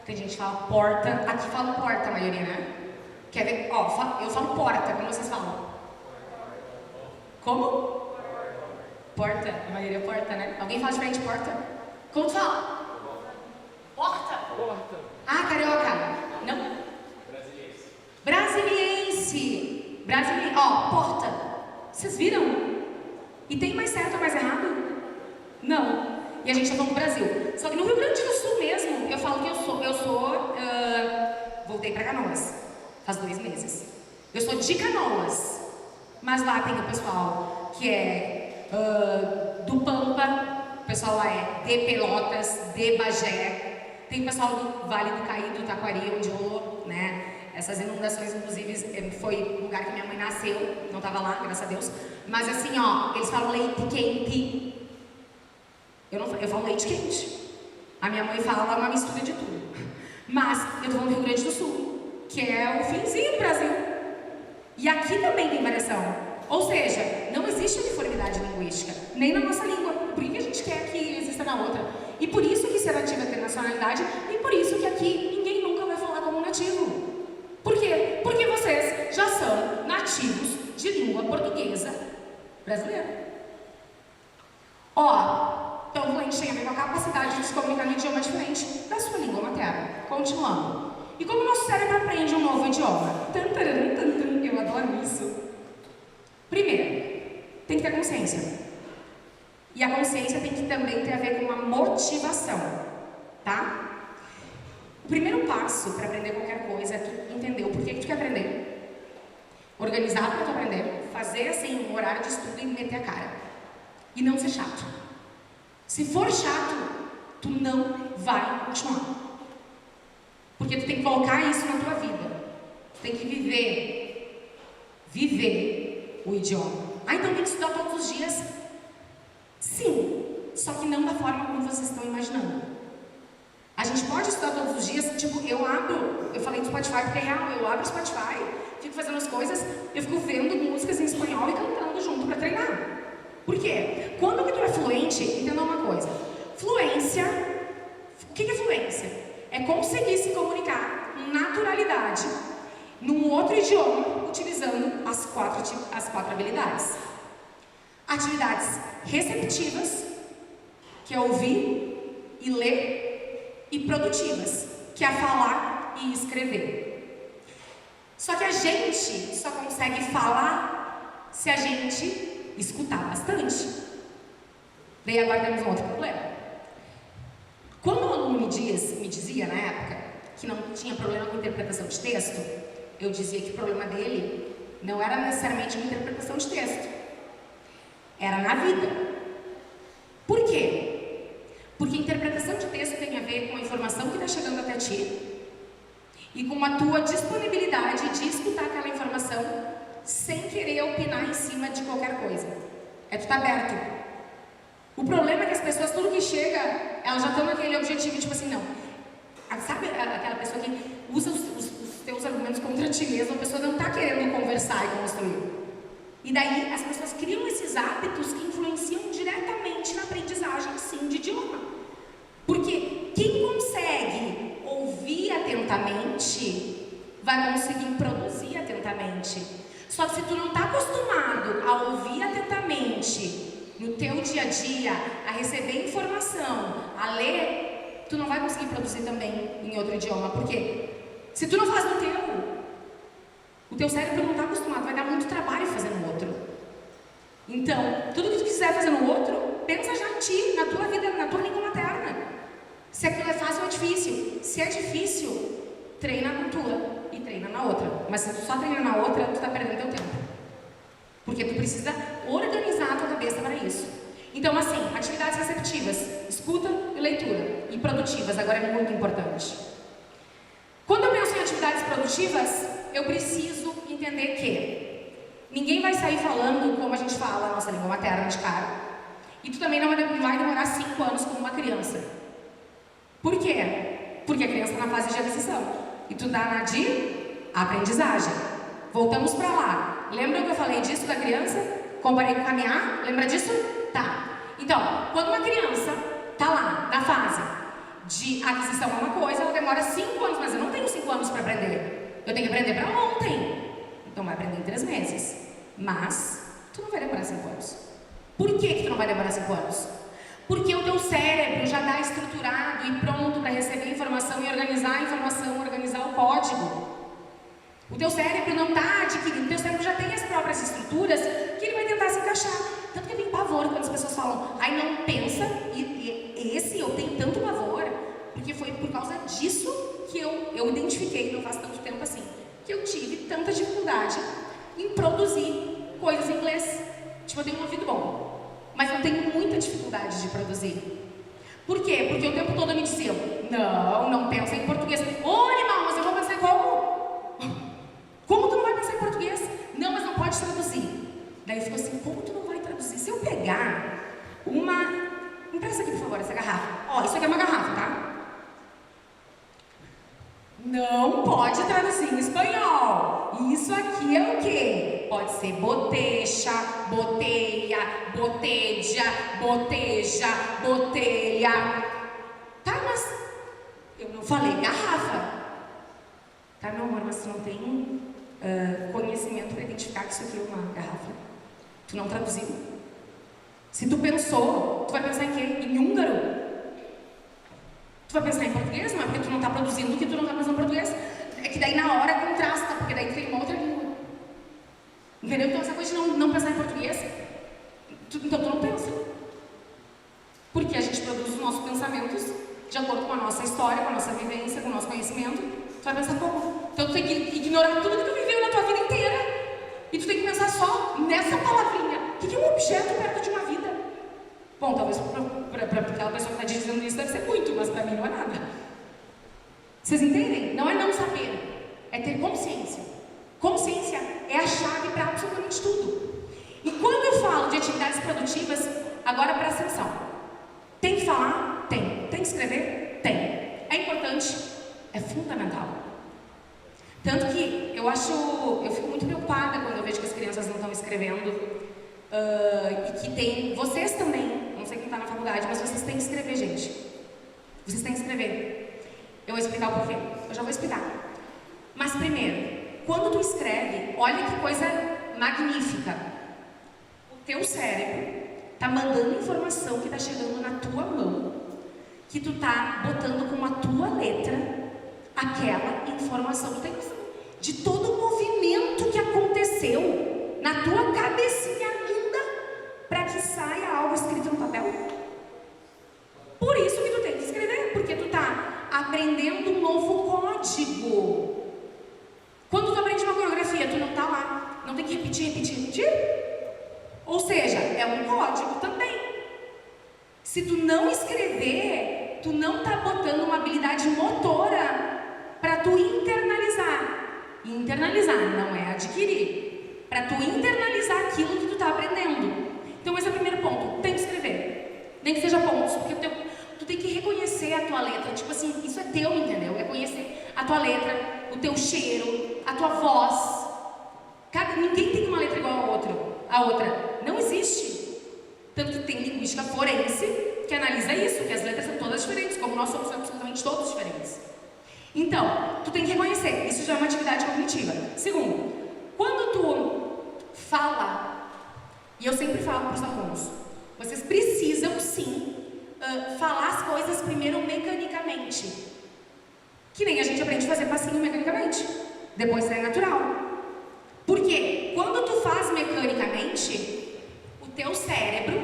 tem gente que fala porta. Aqui fala porta a maioria, né? Quer ver? Ó, eu falo porta, como vocês falam? Como? Porta, a maioria é porta, né? Alguém fala diferente de porta? Como tu fala? Porta? Porta. Ah, carioca. Não? Brasiliense. Ó, porta. Vocês viram? E tem mais certo ou mais errado? Não. E a gente tá falando do Brasil. Só que no Rio Grande do Sul mesmo, eu falo que voltei pra Canoas. Faz 2 meses. Eu sou de Canoas. Mas lá tem o pessoal que é do Pampa, o pessoal lá é de Pelotas, de Bagé. Tem o pessoal do Vale do Caí, do Taquari, onde rolou, né? Essas inundações, inclusive, foi o lugar que minha mãe nasceu. Não tava lá, graças a Deus. Mas assim, ó, eles falam leite quente. Eu falo leite quente. A minha mãe fala uma mistura de tudo. Mas eu tô falando do Rio Grande do Sul, que é o finzinho do Brasil. E aqui também tem variação. Ou seja, não existe uniformidade linguística, nem na nossa língua. Por que a gente quer que exista na outra? E por isso que ser nativo é ter nacionalidade, e por isso que aqui ninguém nunca vai falar como nativo. brasileiro. Ó, então fluente tem a ver com a capacidade de se comunicar no idioma diferente da sua língua materna. Continuando. E como o nosso cérebro aprende um novo idioma? Eu adoro isso. Primeiro, tem que ter consciência. E a consciência tem que também ter a ver com a motivação, tá? O primeiro passo para aprender qualquer coisa é tu entender o porquê que tu quer aprender. Organizar para tu aprender, fazer assim um horário de estudo e meter a cara. E não ser chato. Se for chato, tu não vai continuar. Porque tu tem que colocar isso na tua vida. Tu tem que viver o idioma. Ah, então tem que estudar todos os dias? Sim, só que não da forma como vocês estão imaginando. A gente pode estudar todos os dias, tipo, eu falei do Spotify porque é real, eu abro o Spotify, fico fazendo as coisas, eu fico vendo músicas em espanhol e cantando junto para treinar. Por quê? Quando tu é fluente, entenda uma coisa. Fluência, o que é fluência? É conseguir se comunicar com naturalidade num outro idioma, utilizando as quatro habilidades. Atividades receptivas, que é ouvir e ler, e produtivas, que é falar e escrever. Só que a gente só consegue falar se a gente escutar bastante. Daí agora temos um outro problema. Quando o aluno me dizia na época que não tinha problema com interpretação de texto, eu dizia que o problema dele não era necessariamente uma interpretação de texto, era na vida. Por quê? Porque interpretação de texto tem a ver com a informação que está chegando até ti e com a tua disponibilidade de escutar aquela informação sem querer opinar em cima de qualquer coisa. É tu estar aberto. O problema é que as pessoas, tudo que chega, elas já estão naquele objetivo, tipo assim, não. Sabe aquela pessoa que usa os teus argumentos contra ti mesma, a pessoa não está querendo conversar e construir. E daí as pessoas criam esses hábitos que influenciam diretamente na aprendizagem, sim, de idioma. Porque quem consegue ouvir atentamente, vai conseguir produzir atentamente. Só que se tu não está acostumado a ouvir atentamente no teu dia a dia, a receber informação, a ler, tu não vai conseguir produzir também em outro idioma. Por quê? Se tu não faz no teu, o teu cérebro não está acostumado, vai dar muito trabalho fazer no outro. Então, tudo que tu quiser fazer no outro, pensa já em ti, na tua vida, na tua língua materna. Se aquilo é fácil ou é difícil. Se é difícil, treina a cultura e treina na outra. Mas se tu só treina na outra, tu está perdendo teu tempo. Porque tu precisa organizar a tua cabeça para isso. Então, assim, atividades receptivas, escuta e leitura. E produtivas, agora é muito importante. Quando eu penso em atividades produtivas, eu preciso entender que ninguém vai sair falando como a gente fala a nossa língua materna de cara. E tu também não vai demorar 5 anos como uma criança. Por quê? Porque a criança está na fase de aquisição. E tu está na de aprendizagem. Voltamos para lá. Lembra que eu falei disso da criança? Comparei com caminhar? Lembra disso? Tá. Então, quando uma criança está lá, na fase de aquisição é uma coisa, ela demora 5 anos, mas eu não tenho 5 anos para aprender. Eu tenho que aprender para ontem. Então vai aprender em 3 meses. Mas tu não vai demorar 5 anos. Por que tu não vai demorar 5 anos? Porque o teu cérebro já está estruturado e pronto para receber informação e organizar a informação, organizar o código. O teu cérebro não está adquirindo, o teu cérebro já tem as próprias estruturas que ele vai tentar se encaixar. Tanto que eu tenho pavor quando as pessoas falam, ai, não pensa, e esse eu tenho tanto pavor, porque foi por causa disso que eu identifiquei, não faz tanto tempo assim, que eu tive tanta dificuldade em produzir coisas em inglês. Tipo, eu tenho um ouvido bom, mas eu tenho muita dificuldade de produzir. Por quê? Porque o tempo todo me diziam, não pensa em português. Ô, animal, mas eu vou pensar em como? Como tu não vai pensar em português? Não, mas não pode traduzir. Daí ficou assim, como tu não vai traduzir? Se eu pegar uma... Me presta aqui, por favor, essa garrafa. Ó, isso aqui é uma garrafa, tá? Não pode traduzir em espanhol. Isso aqui é o quê? Pode ser botecha, botelha, boteja, boteja, botelha. Tá, mas eu não falei garrafa. Tá, meu amor, mas tu não tem conhecimento para identificar que isso aqui é uma garrafa. Tu não traduziu. Se tu pensou, tu vai pensar em quê? Em húngaro? Tu vai pensar em português, não é porque tu não está produzindo que tu não está pensando em português. É que daí na hora contrasta, porque daí tem uma outra língua. Entendeu? Então essa coisa de não pensar em português, então tu não pensa. Porque a gente produz os nossos pensamentos de acordo com a nossa história, com a nossa vivência, com o nosso conhecimento. Tu vai pensar como? Então tu tem que ignorar tudo que tu viveu na tua vida inteira. E tu tem que pensar só nessa palavrinha. O que é um objeto perto de uma vida? Bom, talvez para aquela pessoa que está dizendo isso deve ser muito, mas para mim não é nada. Vocês entendem? Não é não saber, é ter consciência. Consciência é a chave para absolutamente tudo. E quando eu falo de atividades produtivas, agora presta atenção. Tem que falar? Tem. Tem que escrever? Tem. É importante? É fundamental. Tanto que eu fico muito preocupada quando eu vejo que as crianças não estão escrevendo e que tem, vocês também, não sei quem está na faculdade, mas vocês têm que escrever, gente. Vocês têm que escrever. Eu vou explicar o porquê. Eu já vou explicar. Mas primeiro, quando tu escreve, olha que coisa magnífica. O teu cérebro está mandando informação que está chegando na tua mão, que tu está botando com a tua letra aquela informação. Tu tem noção de todo o movimento que aconteceu na tua cabecinha linda para que saia algo escrito no papel. Por isso que tu tem que escrever, porque tu está aprendendo um novo código. Quando tu aprende uma coreografia, tu não está lá, não tem que repetir. Ou seja, é um código também. Se tu não escrever, tu não está botando uma habilidade motora para tu internalizar. Internalizar, não é adquirir. Para tu internalizar aquilo que tu está aprendendo. Então esse é o primeiro ponto. Tem que escrever. Nem que seja pontos, porque tu tem que reconhecer a tua letra. Tipo assim, isso é teu, entendeu? É conhecer a tua letra, o teu cheiro, a tua voz. Ninguém tem uma letra igual a outra. Não existe. Tanto que tem linguística forense que analisa isso, que as letras são todas diferentes, como nós somos absolutamente todos diferentes. Então, tu tem que reconhecer, isso já é uma atividade cognitiva. Segundo, quando tu fala, e eu sempre falo para os alunos, vocês precisam sim falar as coisas primeiro mecanicamente. Que nem a gente aprende a fazer passinho mecanicamente, depois sai natural. Porque quando tu faz mecanicamente, o teu cérebro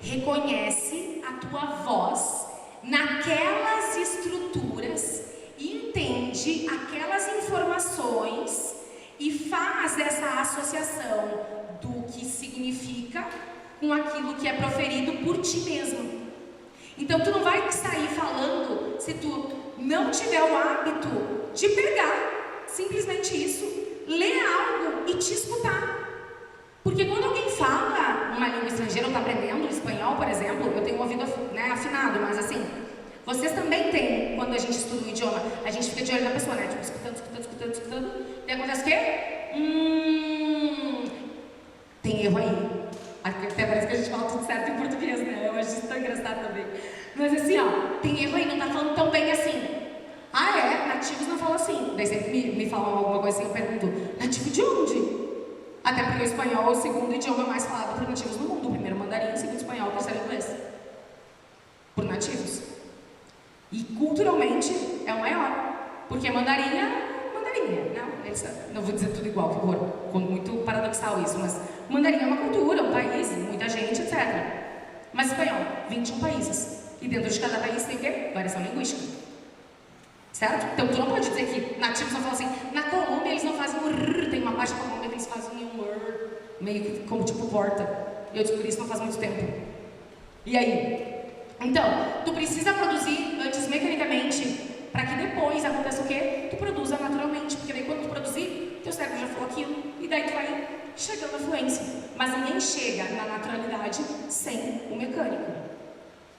reconhece a tua voz naquelas estruturas, entende aquelas informações e faz essa associação do que significa com aquilo que é proferido por ti mesmo. Então tu não vai sair falando se tu não tiver o hábito de pegar simplesmente isso, ler algo e te escutar. Porque quando alguém fala uma língua estrangeira ou está aprendendo espanhol, por exemplo, eu tenho um ouvido afinado, mas assim, vocês também têm, quando a gente estuda o idioma, a gente fica de olho na pessoa, né? Tipo, escutando. E acontece o quê? Tem erro aí. Até parece que a gente fala tudo certo em português, né? Eu acho isso tão engraçado também. Mas assim, ó, tem erro aí, não tá falando tão bem assim. Ah, é? Nativos não falam assim. Daí sempre me falam alguma coisa assim, eu pergunto, nativo de onde? Até porque o espanhol é o segundo idioma mais falado por nativos no mundo. O primeiro mandarim, o segundo espanhol, o terceiro inglês. Por nativos. E culturalmente é o maior. Porque mandarim é mandarim, não vou dizer tudo igual, por favor. Muito paradoxal isso, mas mandarim é uma cultura, um país, muita gente, etc. Mas espanhol, 21 países. E dentro de cada país tem o quê? Variação linguística. Certo? Então tu não pode dizer que nativos não falam assim. Na Colômbia eles não fazem o rrr, tem uma parte da Colômbia que eles fazem um rrr, meio que como tipo porta. E eu descobri isso não faz muito tempo. E aí? Então, tu precisa produzir antes mecanicamente, para que depois aconteça o quê? Tu produza naturalmente, porque daí quando tu produzir, teu cérebro já falou aquilo, e daí tu vai chegando à fluência. Mas ninguém chega na naturalidade sem o mecânico.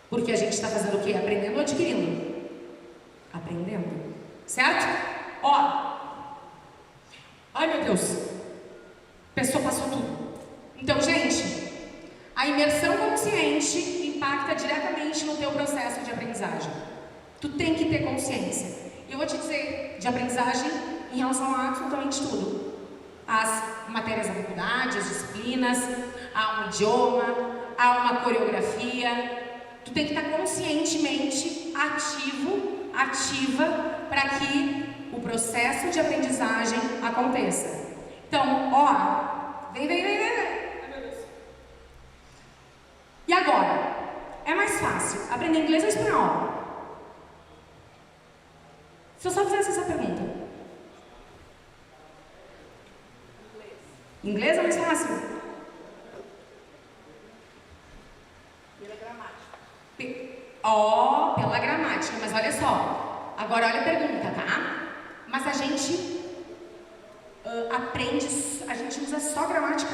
Porque a gente está fazendo o quê? Aprendendo ou adquirindo? Aprendendo. Certo? Ó. Ai, meu Deus. A pessoa passou tudo. Então, gente, a imersão consciente impacta diretamente no teu processo de aprendizagem. Tu tem que ter consciência. E eu vou te dizer de aprendizagem em relação a absolutamente tudo. As matérias da faculdade, as disciplinas, há um idioma, há uma coreografia. Tu tem que estar conscientemente ativa para que o processo de aprendizagem aconteça. Então, ó, vem. E agora? É mais fácil aprender inglês ou espanhol? Se eu só fizesse essa pergunta. Inglês é mais fácil? Pela gramática. Pela gramática, mas olha só. Agora olha a pergunta, tá? Mas a gente aprende, a gente usa só gramática?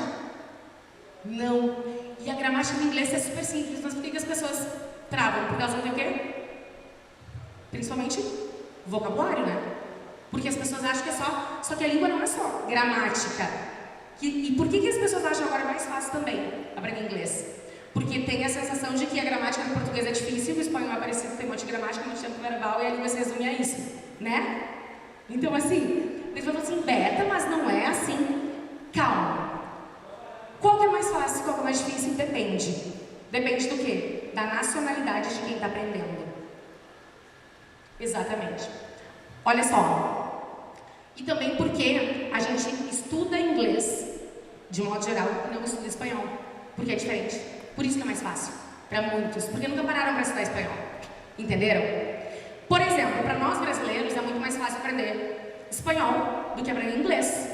Não. E a gramática do inglês é super simples, mas por que as pessoas travam? Porque elas não têm o quê? Principalmente vocabulário, né? Porque as pessoas acham que é só que a língua não é só gramática. E por que as pessoas acham agora mais fácil também aprender inglês? Porque tem a sensação de que a gramática do português é difícil, o espanhol é parecido, tem um monte de gramática, um monte de tempo verbal e a língua se resume a isso, né? Então assim, eles falam assim, Beta, mas não é assim. Calma. Qual que é mais fácil, qual que é mais difícil? Depende. Depende do quê? Da nacionalidade de quem está aprendendo. Exatamente. Olha só. E também porque a gente estuda inglês, de modo geral, e não estuda espanhol. Porque é diferente. Por isso que é mais fácil. Para muitos. Porque nunca pararam para estudar espanhol. Entenderam? Por exemplo, para nós brasileiros é muito mais fácil aprender espanhol do que aprender inglês.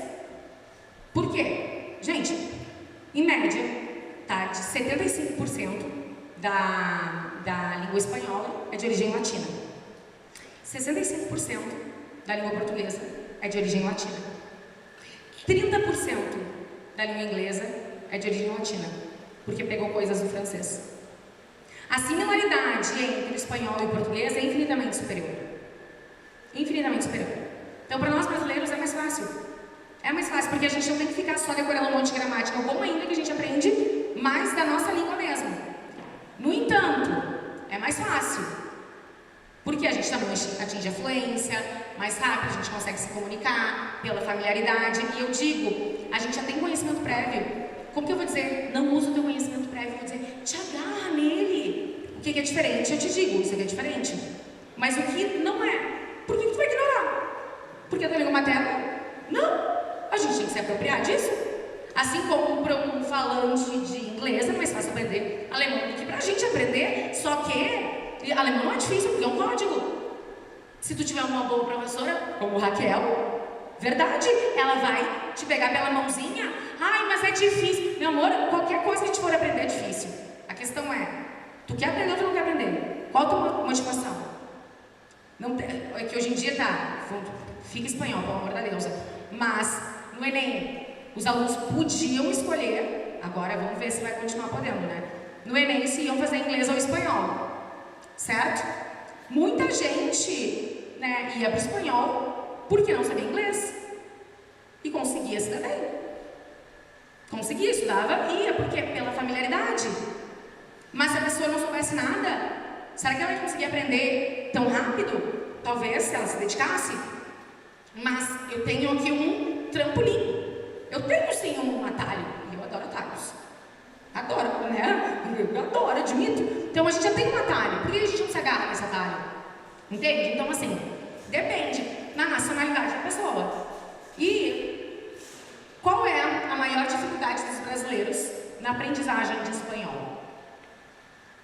Por quê? Gente, em média, tá, de 75% da língua espanhola é de origem latina. 65% da língua portuguesa é de origem latina. 30% da língua inglesa é de origem latina, porque pegou coisas do francês. A similaridade entre o espanhol e o português é infinitamente superior. Infinitamente superior. Então, para nós brasileiros é mais fácil. É mais fácil, porque a gente não tem que ficar só decorando um monte de gramática, ou ainda que a gente aprende mais da nossa língua mesmo. No entanto, é mais fácil, porque a gente também atinge a fluência, mais rápido, a gente consegue se comunicar, pela familiaridade, e eu digo, a gente já tem conhecimento prévio. Como que eu vou dizer, não usa o teu conhecimento prévio, eu vou dizer, te agarra nele. O que é diferente? Eu te digo, isso aqui é diferente. Mas o que não é, por que tu vai ignorar? Porque é da língua materna? Não. A gente tem que se apropriar disso. Assim como para um falante de inglês é mais fácil aprender alemão do que para a gente aprender, só que alemão não é difícil, porque é um código. Se tu tiver uma boa professora, como Raquel, verdade, ela vai te pegar pela mãozinha. Ai, mas é difícil. Meu amor, qualquer coisa que a gente for aprender é difícil. A questão é, tu quer aprender ou tu não quer aprender? Qual a tua motivação? Não tem, é que hoje em dia tá, fica espanhol, pelo amor de Deus. Mas no Enem, os alunos podiam escolher, agora vamos ver se vai continuar podendo, né? No Enem, se iam fazer inglês ou espanhol, certo? Muita gente, né, ia para o espanhol porque não sabia inglês e conseguia se dar bem. Conseguia, estudava, ia, porque pela familiaridade. Mas se a pessoa não soubesse nada, será que ela ia conseguir aprender tão rápido? Talvez, se ela se dedicasse. Mas eu tenho aqui um trampolim. Eu tenho sim um atalho. E eu adoro atalhos. Adoro, né? Eu adoro, admito. Então a gente já tem um atalho. Por que a gente não se agarra nesse atalho? Entende? Então assim, depende na nacionalidade da pessoa. E qual é a maior dificuldade dos brasileiros na aprendizagem de espanhol?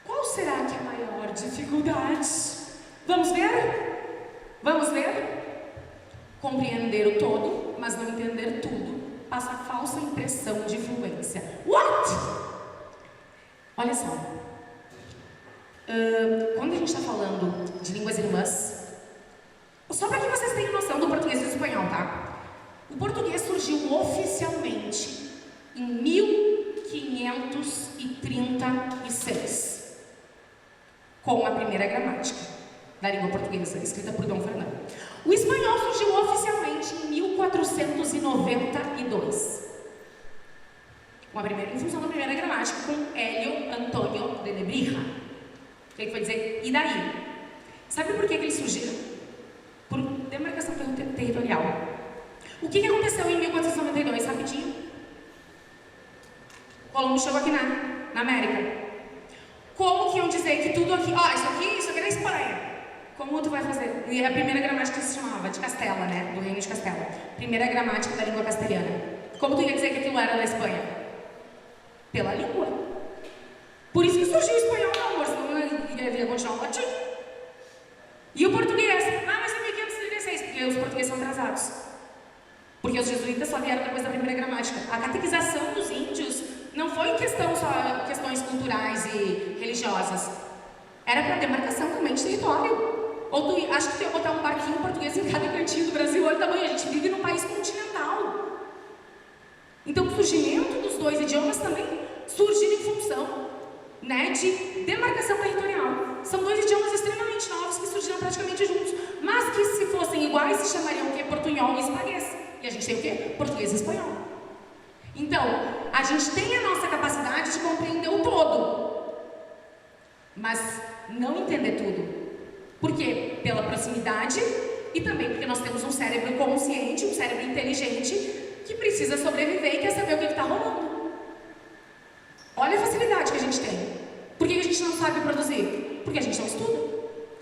Qual será que é a maior dificuldade? Vamos ver? Vamos ver? Compreender o todo, mas não entender tudo, passa a falsa impressão de fluência. What? Olha só. Quando a gente está falando de línguas irmãs, só para que vocês tenham noção do português e do espanhol, tá? O português surgiu oficialmente em 1536, com a primeira gramática da língua portuguesa, escrita por Dom Fernando. O espanhol surgiu oficialmente em 1492, em função da primeira gramática, com Hélio Antônio de Nebrija. O que foi dizer? E daí? Sabe por que eles surgiram? Por demarcação territorial. O que aconteceu em 1492? Rapidinho. Colombo chegou aqui na América. Como que iam dizer que tudo aqui, isso aqui é da Espanha? Como tu vai fazer? E a primeira gramática se chamava de Castela, né? Do reino de Castela. Primeira gramática da língua castelhana. Como tu ia dizer que aquilo era da Espanha? Pela língua. Por isso que surgiu o espanhol, não, amor, senão ia continuar o latim. E o português? Mas é 1536, porque os portugueses são atrasados. Porque os jesuítas só vieram depois da primeira gramática. A catequização dos índios não foi em questão só questões culturais e religiosas. Era para demarcação também de território. Ou tu acha que tu ia botar um barquinho português em cada cantinho do Brasil? Olha o tamanho, a gente vive num país continental. Então o surgimento dos dois idiomas também surgiram em função, né, de demarcação territorial. São dois idiomas extremamente novos que surgiram praticamente juntos, mas que se fossem iguais se chamariam o quê? Portunhol e espanhol. E a gente tem o quê? Português e espanhol. Então, a gente tem a nossa capacidade de compreender o todo, mas não entender tudo. Por quê? Pela proximidade e também porque nós temos um cérebro consciente, um cérebro inteligente que precisa sobreviver e quer saber o que está rolando. Olha a facilidade que a gente tem. Por que a gente não sabe produzir? Porque a gente não estuda.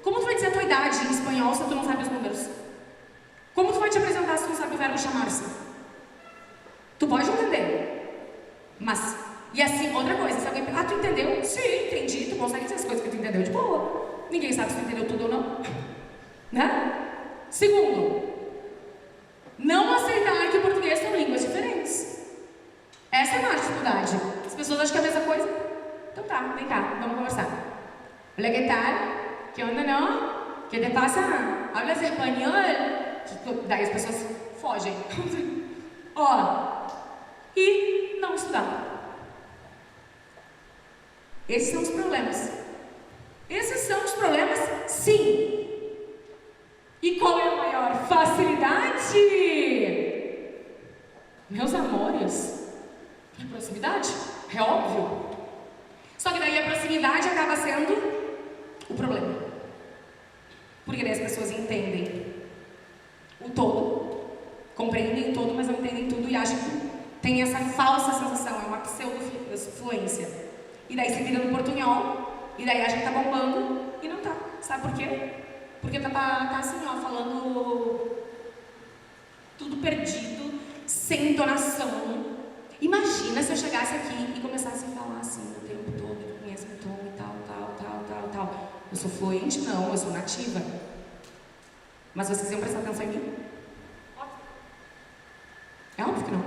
Como tu vai dizer a tua idade em espanhol se tu não sabe os números? Como tu vai te apresentar se tu não sabe o verbo chamar-se? Tu pode entender. Mas, e assim, outra coisa, se alguém tu entendeu? Sim, entendi, tu consegue dizer as coisas que tu entendeu de boa. Ninguém sabe se tu entendeu tudo ou não. Né? Segundo, não aceitar que o português são línguas diferentes. Essa é a maior dificuldade. As pessoas acham que é a mesma coisa. Então tá, vem cá, vamos conversar. Hola, ¿qué tal? ¿Qué onda, no? ¿Qué te pasa? ¿Hablas espanhol? Daí as pessoas fogem. E não estudar. Esses são os problemas. Esses são os problemas, sim. E qual é a maior facilidade? Meus amores, a proximidade, é óbvio. Só que daí a proximidade acaba sendo o problema. Porque daí as pessoas entendem o todo, compreendem o todo, mas não entendem tudo e acham que tem essa falsa sensação, é uma pseudo-fluência. E daí se vira no portunhol, e daí a gente tá bombando e não tá. Sabe por quê? Porque tá assim, falando tudo perdido, sem entonação. Imagina se eu chegasse aqui e começasse a falar assim o tempo todo, com o mesmo tom e tal. Eu sou fluente? Não, eu sou nativa. Mas vocês iam prestar atenção em mim? É óbvio que não.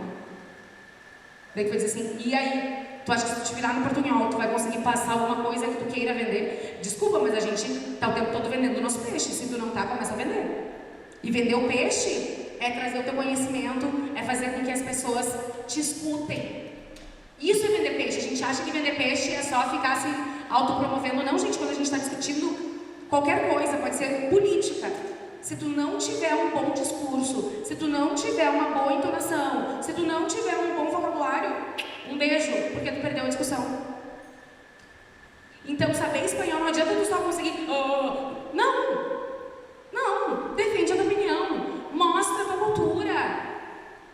Daí tu vai dizer assim, e aí? Tu acha que se tu te virar no portunhol, tu vai conseguir passar alguma coisa que tu queira vender? Desculpa, mas a gente tá o tempo todo vendendo o nosso peixe. Se tu não tá, começa a vender. E vender o peixe é trazer o teu conhecimento, é fazer com que as pessoas te escutem. Isso é vender peixe. A gente acha que vender peixe é só ficar se autopromovendo. Não, gente, quando a gente está discutindo qualquer coisa, pode ser política. Se tu não tiver um bom discurso, se tu não tiver uma boa entonação, se tu não tiver um bom vocabulário, um beijo, porque tu perdeu a discussão. Então, saber espanhol não adianta tu só conseguir... Não, defende a tua opinião, mostra a tua cultura,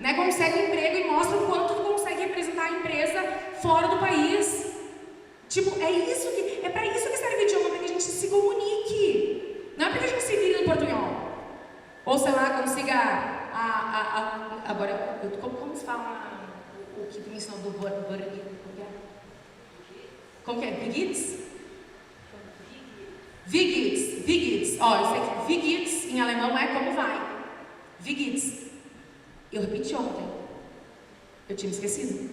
né? Consegue um emprego e mostra o quanto tu consegue representar a empresa fora do país. Tipo, é para isso que serve o idioma, para que a gente se comunique. Não é para que a gente se vire no portunhol. Ou sei lá, consiga agora, como se fala o que tu me ensinou do burger? Como que é? Vigits? Vigits. Eu sei que Vigits em alemão é como vai. Vigits. Eu repeti ontem. Eu tinha esquecido.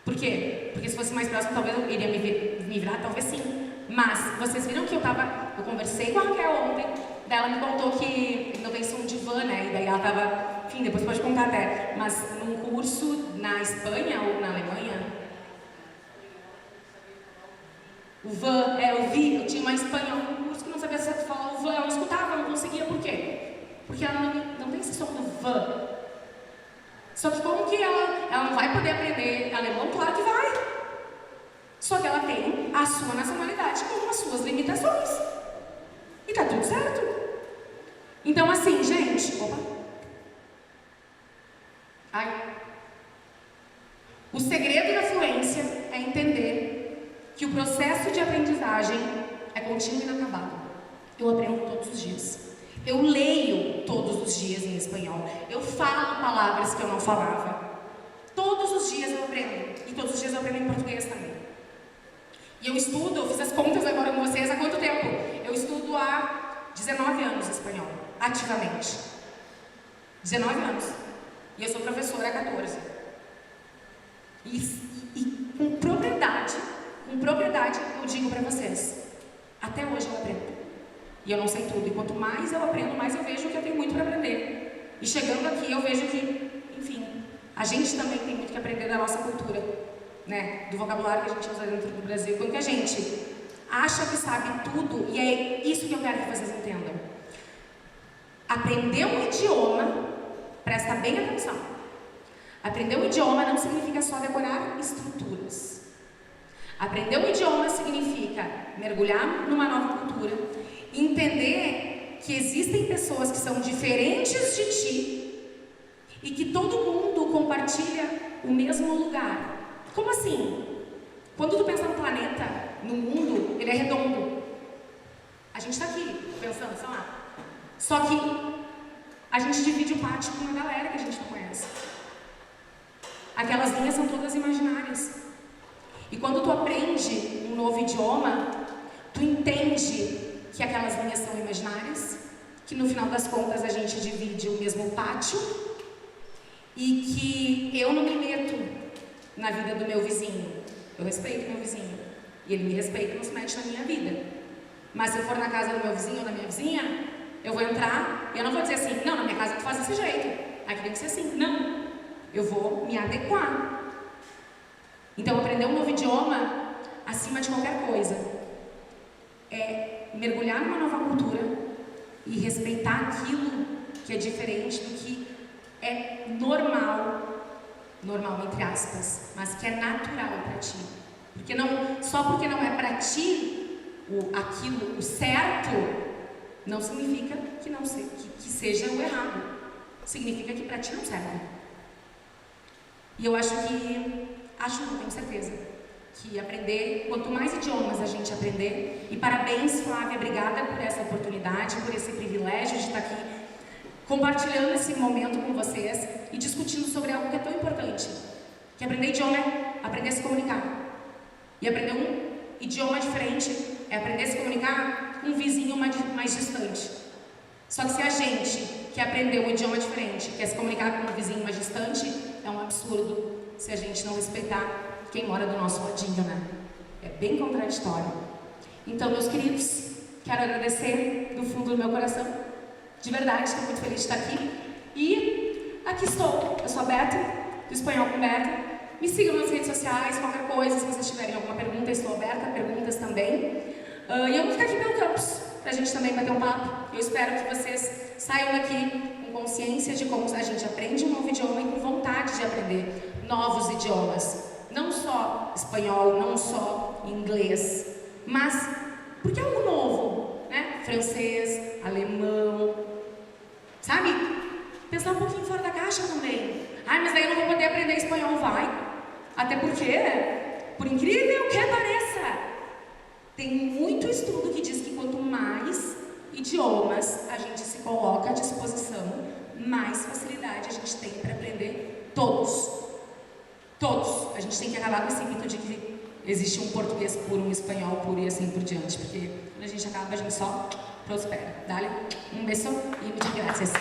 Por quê? Porque se fosse mais próximo, talvez eu iria me virar, talvez sim. Mas vocês viram que eu conversei com a Raquel ontem, daí ela me contou que não tem som de van, né? E daí ela tava, enfim, depois pode contar até, mas num curso na Espanha ou na Alemanha, o van, eu tinha uma espanhol, um curso que não sabia falar o van, ela não escutava, não conseguia, por quê? Porque ela não tem esse som do van. Só que como que ela não vai poder aprender alemão? Claro que vai. Só que ela tem a sua nacionalidade com as suas limitações. E tá tudo certo. Então assim, gente... Opa. Ai. O segredo da fluência é entender que o processo de aprendizagem é contínuo e inacabado. Eu aprendo todos os dias. Eu leio todos os dias em espanhol. Eu falo palavras que eu não falava. Todos os dias eu aprendo. E todos os dias eu aprendo em português também. E eu estudo, eu fiz as contas agora com vocês, há quanto tempo? Eu estudo há 19 anos espanhol, ativamente. 19 anos. E eu sou professora há 14. E com propriedade, eu digo para vocês, até hoje eu aprendo. E eu não sei tudo. E quanto mais eu aprendo, mais eu vejo que eu tenho muito para aprender. E chegando aqui, eu vejo que, enfim, a gente também tem muito que aprender da nossa cultura, né? Do vocabulário que a gente usa dentro do Brasil. Quando que a gente acha que sabe tudo, e é isso que eu quero que vocês entendam. Aprender um idioma, presta bem atenção. Aprender um idioma não significa só decorar estruturas. Aprender um idioma significa mergulhar numa nova cultura, entender que existem pessoas que são diferentes de ti e que todo mundo compartilha o mesmo lugar. Como assim? Quando tu pensa no planeta, no mundo, ele é redondo. A gente está aqui pensando, sei lá. Só que a gente divide o pátio com uma galera que a gente não conhece. Aquelas linhas são todas imaginárias. E quando tu aprende um novo idioma, tu entende que aquelas linhas são imaginárias, que no final das contas a gente divide o mesmo pátio e que eu não me meto na vida do meu vizinho. Eu respeito meu vizinho e ele me respeita e não se mete na minha vida. Mas se eu for na casa do meu vizinho ou da minha vizinha, eu vou entrar e eu não vou dizer assim, não, na minha casa tu faz desse jeito, aqui tem que ser assim. Não, eu vou me adequar. Então aprender um novo idioma, acima de qualquer coisa, é mergulhar numa nova cultura e respeitar aquilo que é diferente do que é normal entre aspas, mas que é natural para ti. Porque não, só porque não é para ti aquilo, o certo, não significa que não que seja o errado. Significa que para ti não serve. E eu não tenho certeza, que aprender, quanto mais idiomas a gente aprender, e parabéns, Flávia, obrigada por essa oportunidade, por esse privilégio de estar aqui compartilhando esse momento com vocês e discutindo sobre algo que é tão importante, que aprender idioma é aprender a se comunicar. E aprender um idioma diferente é aprender a se comunicar com um vizinho mais distante. Só que se a gente que aprendeu um idioma diferente quer se comunicar com um vizinho mais distante, é um absurdo se a gente não respeitar quem mora do nosso ladinho, né? É bem contraditório. Então, meus queridos, quero agradecer do fundo do meu coração. De verdade, estou muito feliz de estar aqui. E aqui estou. Eu sou a Beta, do Espanhol com Beta. Me sigam nas redes sociais, qualquer coisa. Se vocês tiverem alguma pergunta, estou aberta a perguntas também. E eu vou ficar aqui pelo campus, para a gente também bater um papo. Eu espero que vocês saiam daqui com consciência de como a gente aprende um novo idioma e com vontade de aprender novos idiomas. Não só espanhol, não só inglês, mas porque é algo novo, né? Francês, alemão, sabe? Pensar um pouquinho fora da caixa também. Mas daí eu não vou poder aprender espanhol, vai. Até porque, por incrível que pareça, tem muito estudo que diz que quanto mais idiomas a gente se coloca à disposição, mais facilidade a gente tem para aprender todos. Todos. A gente tem que acabar com esse mito de que existe um português puro, um espanhol puro e assim por diante, porque quando a gente acaba, a gente só prospera. Dale, um beijo e muitas graças.